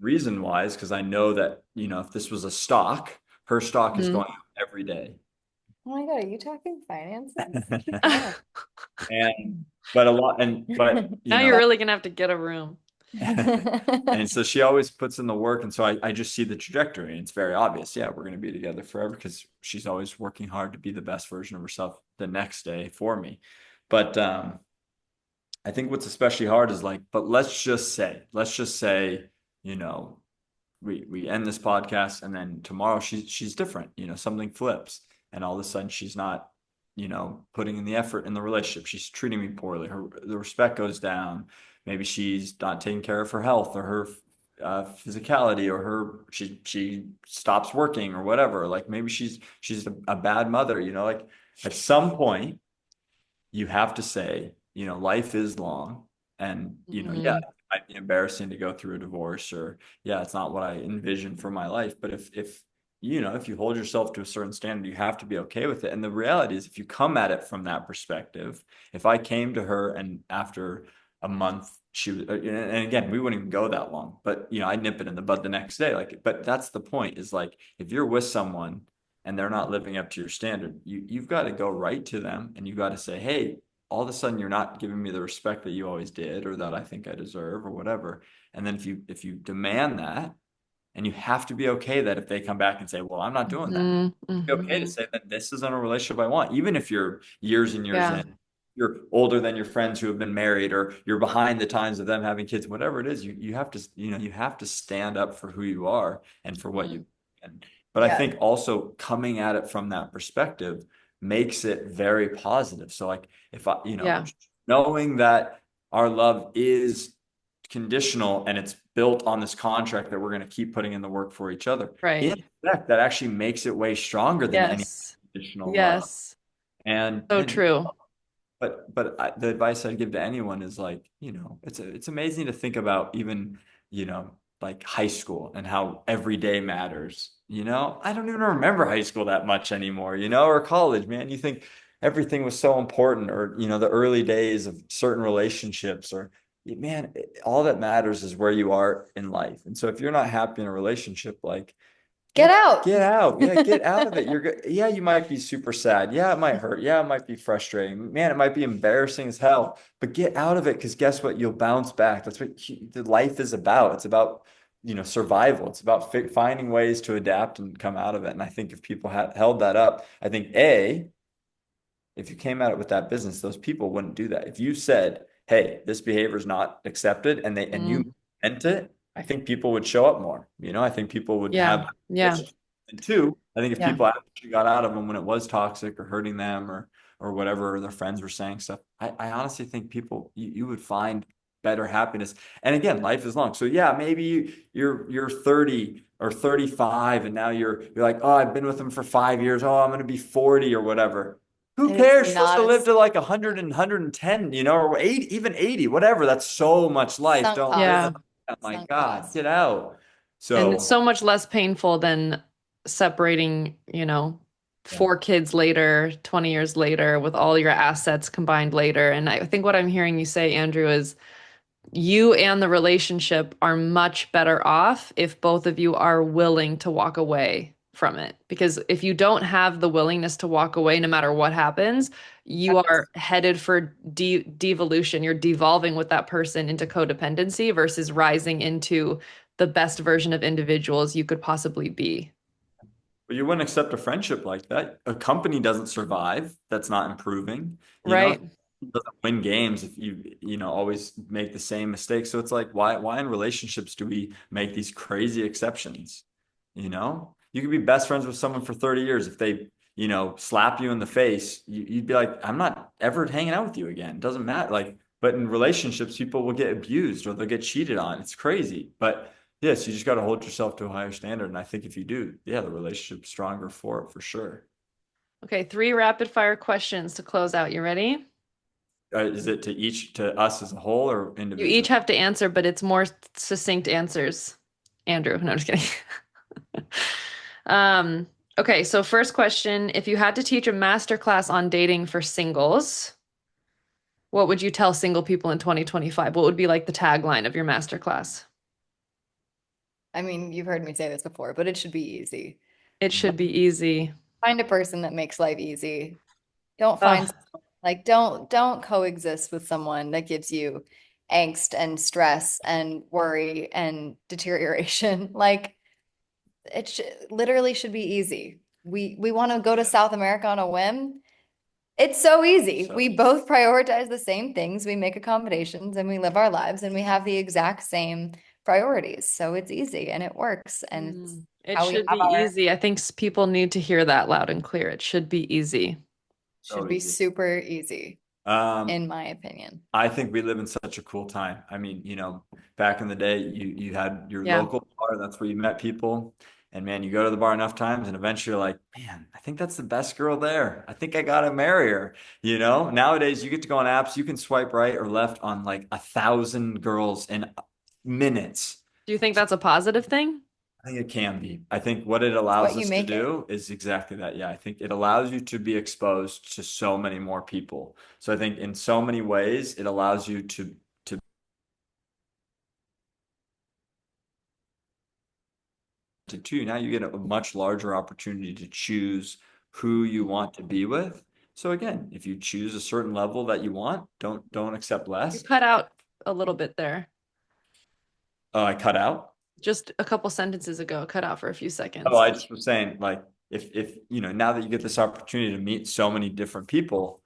reason why is because I know that, if this was a stock, her stock is Mhm. going up every day. Oh my God, are you talking finances? And but a lot and but Now you're really gonna have to get a room. and so she always puts in the work. And so I just see the trajectory and it's very obvious. Yeah, we're going to be together forever because she's always working hard to be the best version of herself the next day for me. But I think what's especially hard is like, but let's just say, you know, we end this podcast and then tomorrow she's different, something flips and all of a sudden she's not, putting in the effort in the relationship. She's treating me poorly. The respect goes down. Maybe she's not taking care of her health or her physicality or she stops working or whatever. Like maybe she's a bad mother, like at some point you have to say, life is long and, yeah, Mhm. it might be embarrassing to go through a divorce or, yeah, it's not what I envisioned for my life. But if you hold yourself to a certain standard, you have to be okay with it. And the reality is, if you come at it from that perspective, if I came to her and after a month, she was, and again, we wouldn't even go that long, but, I'd nip it in the bud the next day. Like, but that's the point is like, if you're with someone and they're not living up to your standard, you've got to go right to them and you've got to say, hey, all of a sudden you're not giving me the respect that you always did or that I think I deserve or whatever. And then if you demand that, and you have to be okay that if they come back and say, well, I'm not doing that, Hmm. be okay to Hmm. say that this isn't a relationship I want, even if you're years and years Yeah, in, you're older than your friends who have been married, or you're behind the times of them having kids, whatever it is, you have to, you have to stand up for who you are and for what Mhm. you can. But I Yeah. think also coming at it from that perspective makes it very positive. So like if I, yeah, knowing that our love is conditional and it's built on this contract that we're going to keep putting in the work for each other. right. In fact, that actually makes it way stronger than any Yes, conditional love. yes, And so and true. the advice I'd give to anyone is like, it's amazing to think about even, like high school and how every day matters. I don't even remember high school that much anymore, or college, man. You think everything was so important, or, the early days of certain relationships, or man, all that matters is where you are in life. And so if you're not happy in a relationship, like, Get man, out. get out. Yeah, get out of it. You're good. Yeah, you might be super sad. Yeah, it might hurt. Yeah, it might be frustrating. Man, it might be embarrassing as hell. But get out of it because guess what? You'll bounce back. That's what the life is about. It's about, survival. It's about finding ways to adapt and come out of it. And I think if people had held that up, I think if you came at it with that business, those people wouldn't do that. If you said, "Hey, this behavior is not accepted," and you Mm, meant it, I think people would show up more. I think people would yeah, have yeah, relationships. And two, I think if Yeah. people actually got out of them when it was toxic or hurting them or whatever, or their friends were saying stuff, I honestly think people you would find better happiness. And again, life is long. So yeah, maybe you're 30 or 35 and now you're like, oh, I've been with them for 5 years. Oh, I'm gonna be 40 or whatever. Who It is cares? You're supposed not to a live to like 100 and 110, or 80, even 80, whatever. That's so much life. sunk Don't live cost. yeah. it. Oh my Sunk God, cost. get out. And it's So, so much less painful than separating, yeah. 4 kids later, 20 years later, with all your assets combined later. And I think what I'm hearing you say, Andrew, is you and the relationship are much better off if both of you are willing to walk away from it. Because if you don't have the willingness to walk away, no matter what happens, you Yes. are headed for devolution. You're devolving with that person into codependency versus rising into the best version of individuals you could possibly be. But you wouldn't accept a friendship like that. A company doesn't survive that's not improving. Right? It doesn't win games if always make the same mistakes. So it's like, why in relationships do we make these crazy exceptions? You could be best friends with someone for 30 years. If they, slap you in the face, you'd be like, I'm not ever hanging out with you again. It doesn't matter. Like, but in relationships, people will get abused or they'll get cheated on. It's crazy. But yes, you just got to hold yourself to a higher standard. And I think if you do, yeah, the relationship's stronger for it for sure. Okay, 3 rapid fire questions to close out. You ready? Is it to us as a whole or You each individual? have to answer, but it's more succinct answers. Andrew, no, I'm just kidding. Um, okay, so first question, if you had to teach a master class on dating for singles, what would you tell single people in 2025? What would be like the tagline of your master class? I mean, you've heard me say this before, but it should be easy. It should be easy. Find a person that makes life easy. Don't find Uh, like don't coexist with someone that gives you angst and stress and worry and deterioration. Like literally should be easy. We want to go to South America on a whim. It's so easy. So We both prioritize the same things, we make accommodations, and we live our lives, and we have the exact same priorities. So it's easy and it works, and it's it how we should be have our easy. I think people need to hear that loud and clear. It should be easy. should so be easy. super easy, Um, in my opinion. I think we live in such a cool time. I mean, back in the day, you had your Yeah. local bar, that's where you met people. And man, you go to the bar enough times and eventually you're like, man, I think that's the best girl there. I think I gotta marry her. Nowadays you get to go on apps, you can swipe right or left on like 1,000 girls in minutes. Do you think that's a positive thing? I think it can be. I think what it It's what allows you us to make it. do is exactly that. Yeah, I think it allows you to be exposed to so many more people. So I think in so many ways, it allows you to to you. Now you get a much larger opportunity to choose who you want to be with. So again, if you choose a certain level that you want, don't accept You less. cut out a little bit there. Oh, I cut out. Just a couple sentences ago, cut out for a few Oh, seconds. I just was saying, like, if now that you get this opportunity to meet so many different people,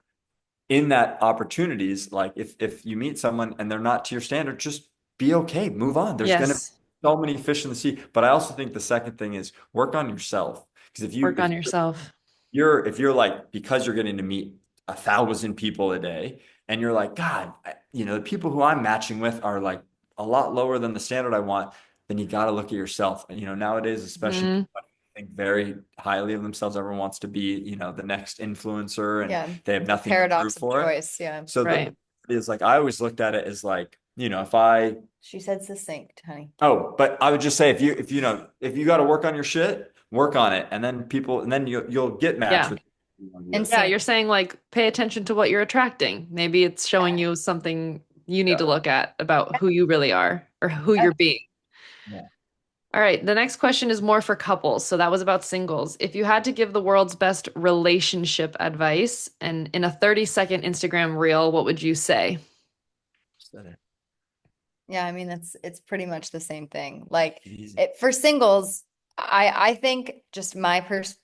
in that opportunities, like if you meet someone and they're not to your standard, just be okay, move on. There's gonna be Yes, so many fish in the sea. But I also think the second thing is work on yourself. Because work on yourself. if you're like, because you're getting to meet 1,000 people a day and you're like, God, the people who I'm matching with are like a lot lower than the standard I want, then you got to look at yourself. And nowadays, especially Hmm. people think very highly of themselves. Everyone wants to be, the next influencer, and Yeah. they have The nothing to prove paradox of for it. choice. Yeah. So Right. is like, I always looked at it as like, if I She said succinct, honey. Oh, but I would just say, if you got to work on your shit, work on it, and then you'll get matched Yeah. with people you want to be And with. Yeah, same. you're saying like pay attention to what you're attracting. Maybe it's showing Yeah. you something you need Yeah. to look at about who you really are or who you're being. Yeah. All right, the next question is more for couples. So that was about singles. If you had to give the world's best relationship advice and in a 30-second Instagram reel, what would you say? Said it. Yeah, I mean it's pretty much the same thing. Like Easy. it for singles, I think just my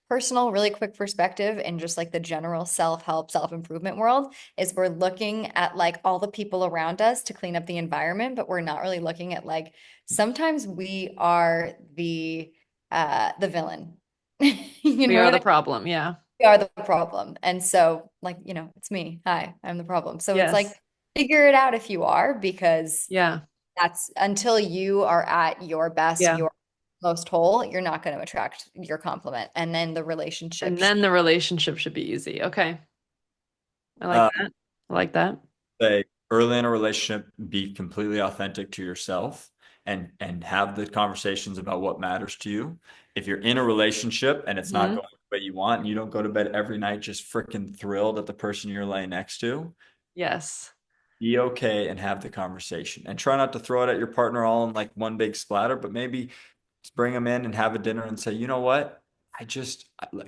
personal really quick perspective and just like the general self-help, self-improvement world is we're looking at like all the people around us to clean up the environment, but we're not really looking at like sometimes we are the villain. You We know are what the I problem. Yeah. We are the problem. And so like, it's me. Hi, I'm the problem. So it's like Yes. figure it out if you are because Yeah. that's until you are at your best, Yeah. your most whole, you're not going to attract your compliment. And then the relationship And should then the relationship should be easy. Okay. I like Uh, that. I like that. Say early in a relationship, be completely authentic to yourself and have the conversations about what matters to you. If you're in a relationship and it's not Hmm. going the way you want, and you don't go to bed every night just freaking thrilled at the person you're laying next to, Yes. be okay and have the conversation. And try not to throw it at your partner all in like one big splatter, but maybe just bring them in and have a dinner and say, you know what?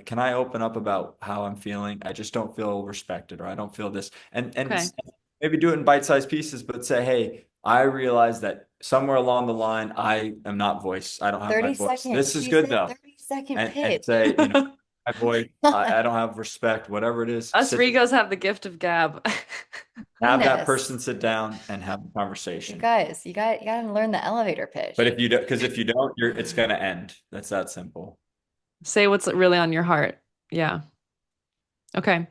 Can I open up about how I'm feeling? I just don't feel respected, or I don't feel this. And Okay. maybe do it in bite-sized pieces, but say, hey, I realize that somewhere along the line, I am not voice. I don't have my 30 voice. second. This is She good said though. 30-second And pitch. say, my voice, I don't have respect, whatever it is, Us sit, Rigos have the gift of gab. have that person Goodness. sit down and have a You conversation. guys, you gotta learn the elevator But pitch. if you don't, because if you don't, it's going to end. That's that simple. Say what's really on your heart. Yeah. Okay.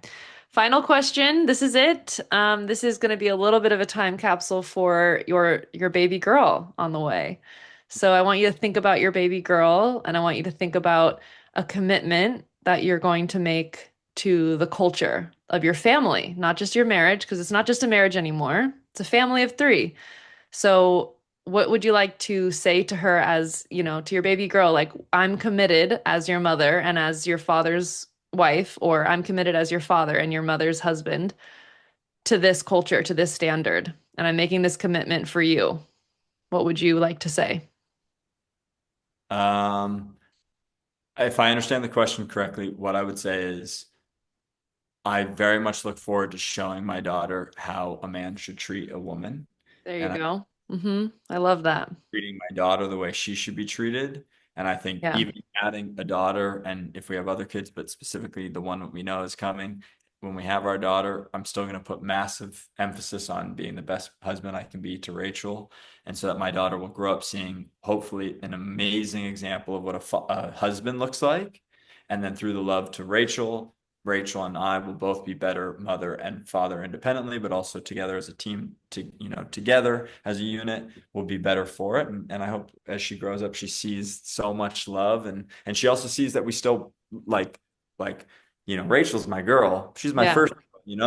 Final question. This is it. This is going to be a little bit of a time capsule for your baby girl on the way. So I want you to think about your baby girl, and I want you to think about a commitment that you're going to make to the culture of your family, not just your marriage, because it's not just a marriage anymore. It's a family of three. So, what would you like to say to her as, to your baby girl? Like, I'm committed as your mother and as your father's wife, or I'm committed as your father and your mother's husband to this culture, to this standard, and I'm making this commitment for you. What would you like to say? Um, if I understand the question correctly, what I would say is I very much look forward to showing my daughter how a man should treat a woman. There you And go. I love that. treating my daughter the way she should be treated. And I think Yeah. even adding a daughter, and if we have other kids, but specifically the one that we know is coming, when we have our daughter, I'm still going to put massive emphasis on being the best husband I can be to Rachel. And so that my daughter will grow up seeing, hopefully, an amazing example of what a husband looks like. And then through the love to Rachel, Rachel and I will both be better mother and father independently, but also together as a team, together as a unit will be better for it. And I hope as she grows up, she sees so much love, and she also sees that we still like Rachel's my girl. She's my Yeah. first,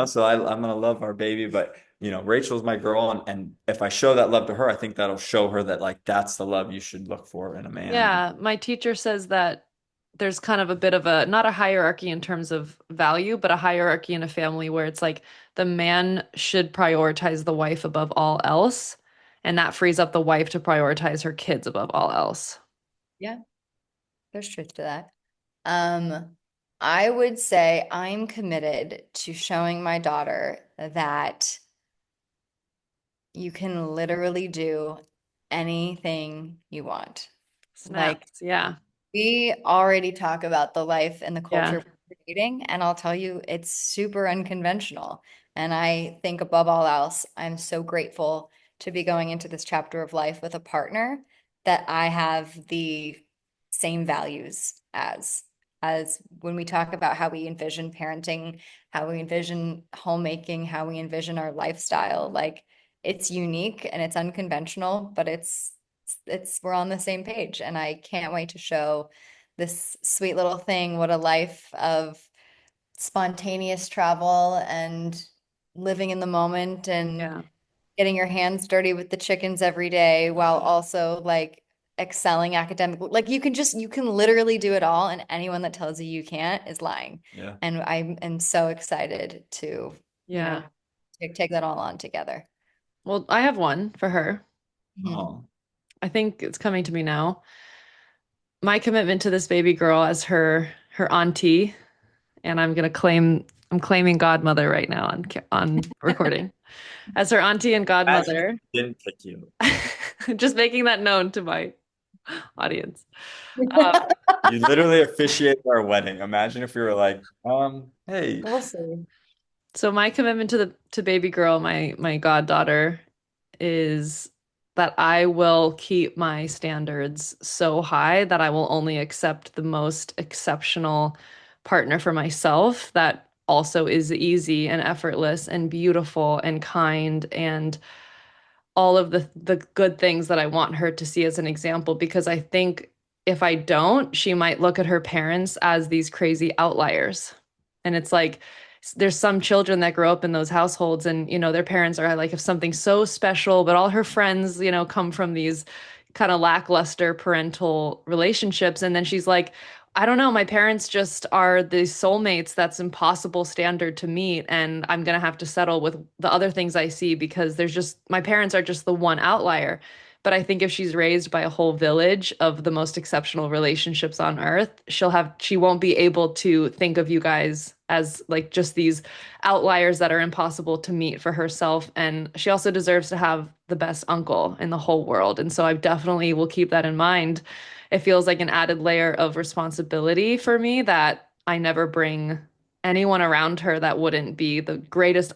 so I'm gonna love our baby, but Rachel's my girl, and if I show that love to her, I think that'll show her that like that's the love you should look for in a man. Yeah, my teacher says that there's kind of a bit of a, not a hierarchy in terms of value, but a hierarchy in a family where it's like the man should prioritize the wife above all else, and that frees up the wife to prioritize her kids above all else. Yeah. There's truth to that. Um, I would say I'm committed to showing my daughter that you can literally do anything you want. Like, Snaps. Yeah. we already talk about the life and the Yeah. culture we're creating, and I'll tell you, it's super unconventional. And I think above all else, I'm so grateful to be going into this chapter of life with a partner that I have the same values as when we talk about how we envision parenting, how we envision homemaking, how we envision our lifestyle. Like, it's unique and it's unconventional, but it's we're on the same page, and I can't wait to show this sweet little thing what a life of spontaneous travel and living in the moment and Yeah. getting your hands dirty with the chickens every day while also like excelling academically. Like, you can literally do it all, and anyone that tells you you can't is lying. Yeah. And I am so excited to, you know, Yeah. take that all on together. Well, I have one for her. Mhm. Oh, I think it's coming to me now. My commitment to this baby girl as her auntie, and I'm claiming godmother right now on recording. As her auntie and imagine if godmother. he didn't pick you. Just making that known to my audience. Um, You literally officiated our wedding. Imagine if we were like, hey, We'll see. so my commitment to the to baby girl, my goddaughter, is that I will keep my standards so high that I will only accept the most exceptional partner for myself that also is easy and effortless and beautiful and kind and all of the good things that I want her to see as an example because I think if I don't, she might look at her parents as these crazy outliers. And it's like there's some children that grow up in those households and their parents are like if something so special, but all her friends, come from these kind of lackluster parental relationships and then she's like I don't know. My parents just are the soulmates that's impossible standard to meet. And I'm going to have to settle with the other things I see because my parents are just the one outlier. But I think if she's raised by a whole village of the most exceptional relationships on earth, she won't be able to think of you guys as like just these outliers that are impossible to meet for herself. And she also deserves to have the best uncle in the whole world. And so I definitely will keep that in mind. It feels like an added layer of responsibility for me that I never bring anyone around her that wouldn't be the greatest,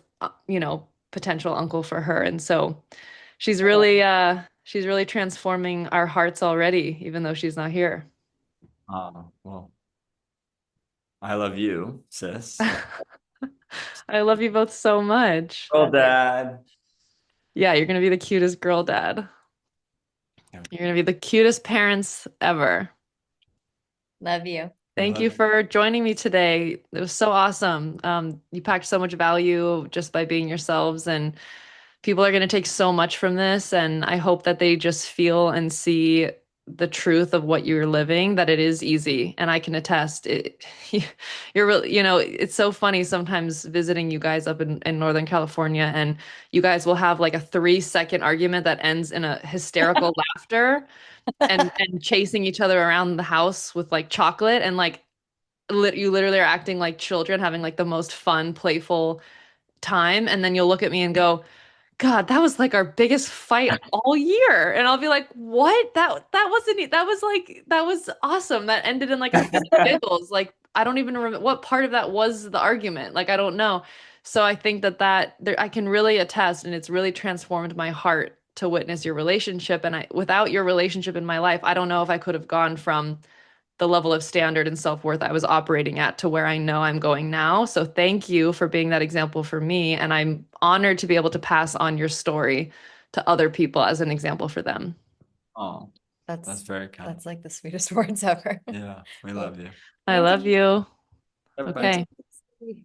potential uncle for her. And so she's really transforming our hearts already, even though she's not here. well, I love you, sis. I love you both so much. Well, Dad. Yeah, you're gonna be the cutest girl dad. You're gonna be the cutest parents ever. Love you. I Thank love you you. for joining me today. It was so awesome. You packed so much value just by being yourselves, and people are going to take so much from this. And I hope that they just feel and see the truth of what you're living, that it is easy. And I can attest it. You're really, it's so funny sometimes visiting you guys up in Northern California, and you guys will have like a 3-second argument that ends in a hysterical laughter and chasing each other around the house with like chocolate and like you literally are acting like children having like the most fun playful time and then you'll look at me and go God, that was like our biggest fight all year. And I'll be like, what? That wasn't that was like that was awesome. That ended in like a fit of giggles. Like I don't even remember what part of that was the argument. Like I don't know. So I think that there, I can really attest and it's really transformed my heart to witness your relationship. And without your relationship in my life, I don't know if I could have gone from the level of standard and self-worth I was operating at to where I know I'm going now. So thank you for being that example for me. And I'm honored to be able to pass on your story to other people as an example for them. Oh, that's That's very kind. that's like the sweetest words ever. Yeah, we Well, love you. I thank love you. you. Bye. You too. Okay.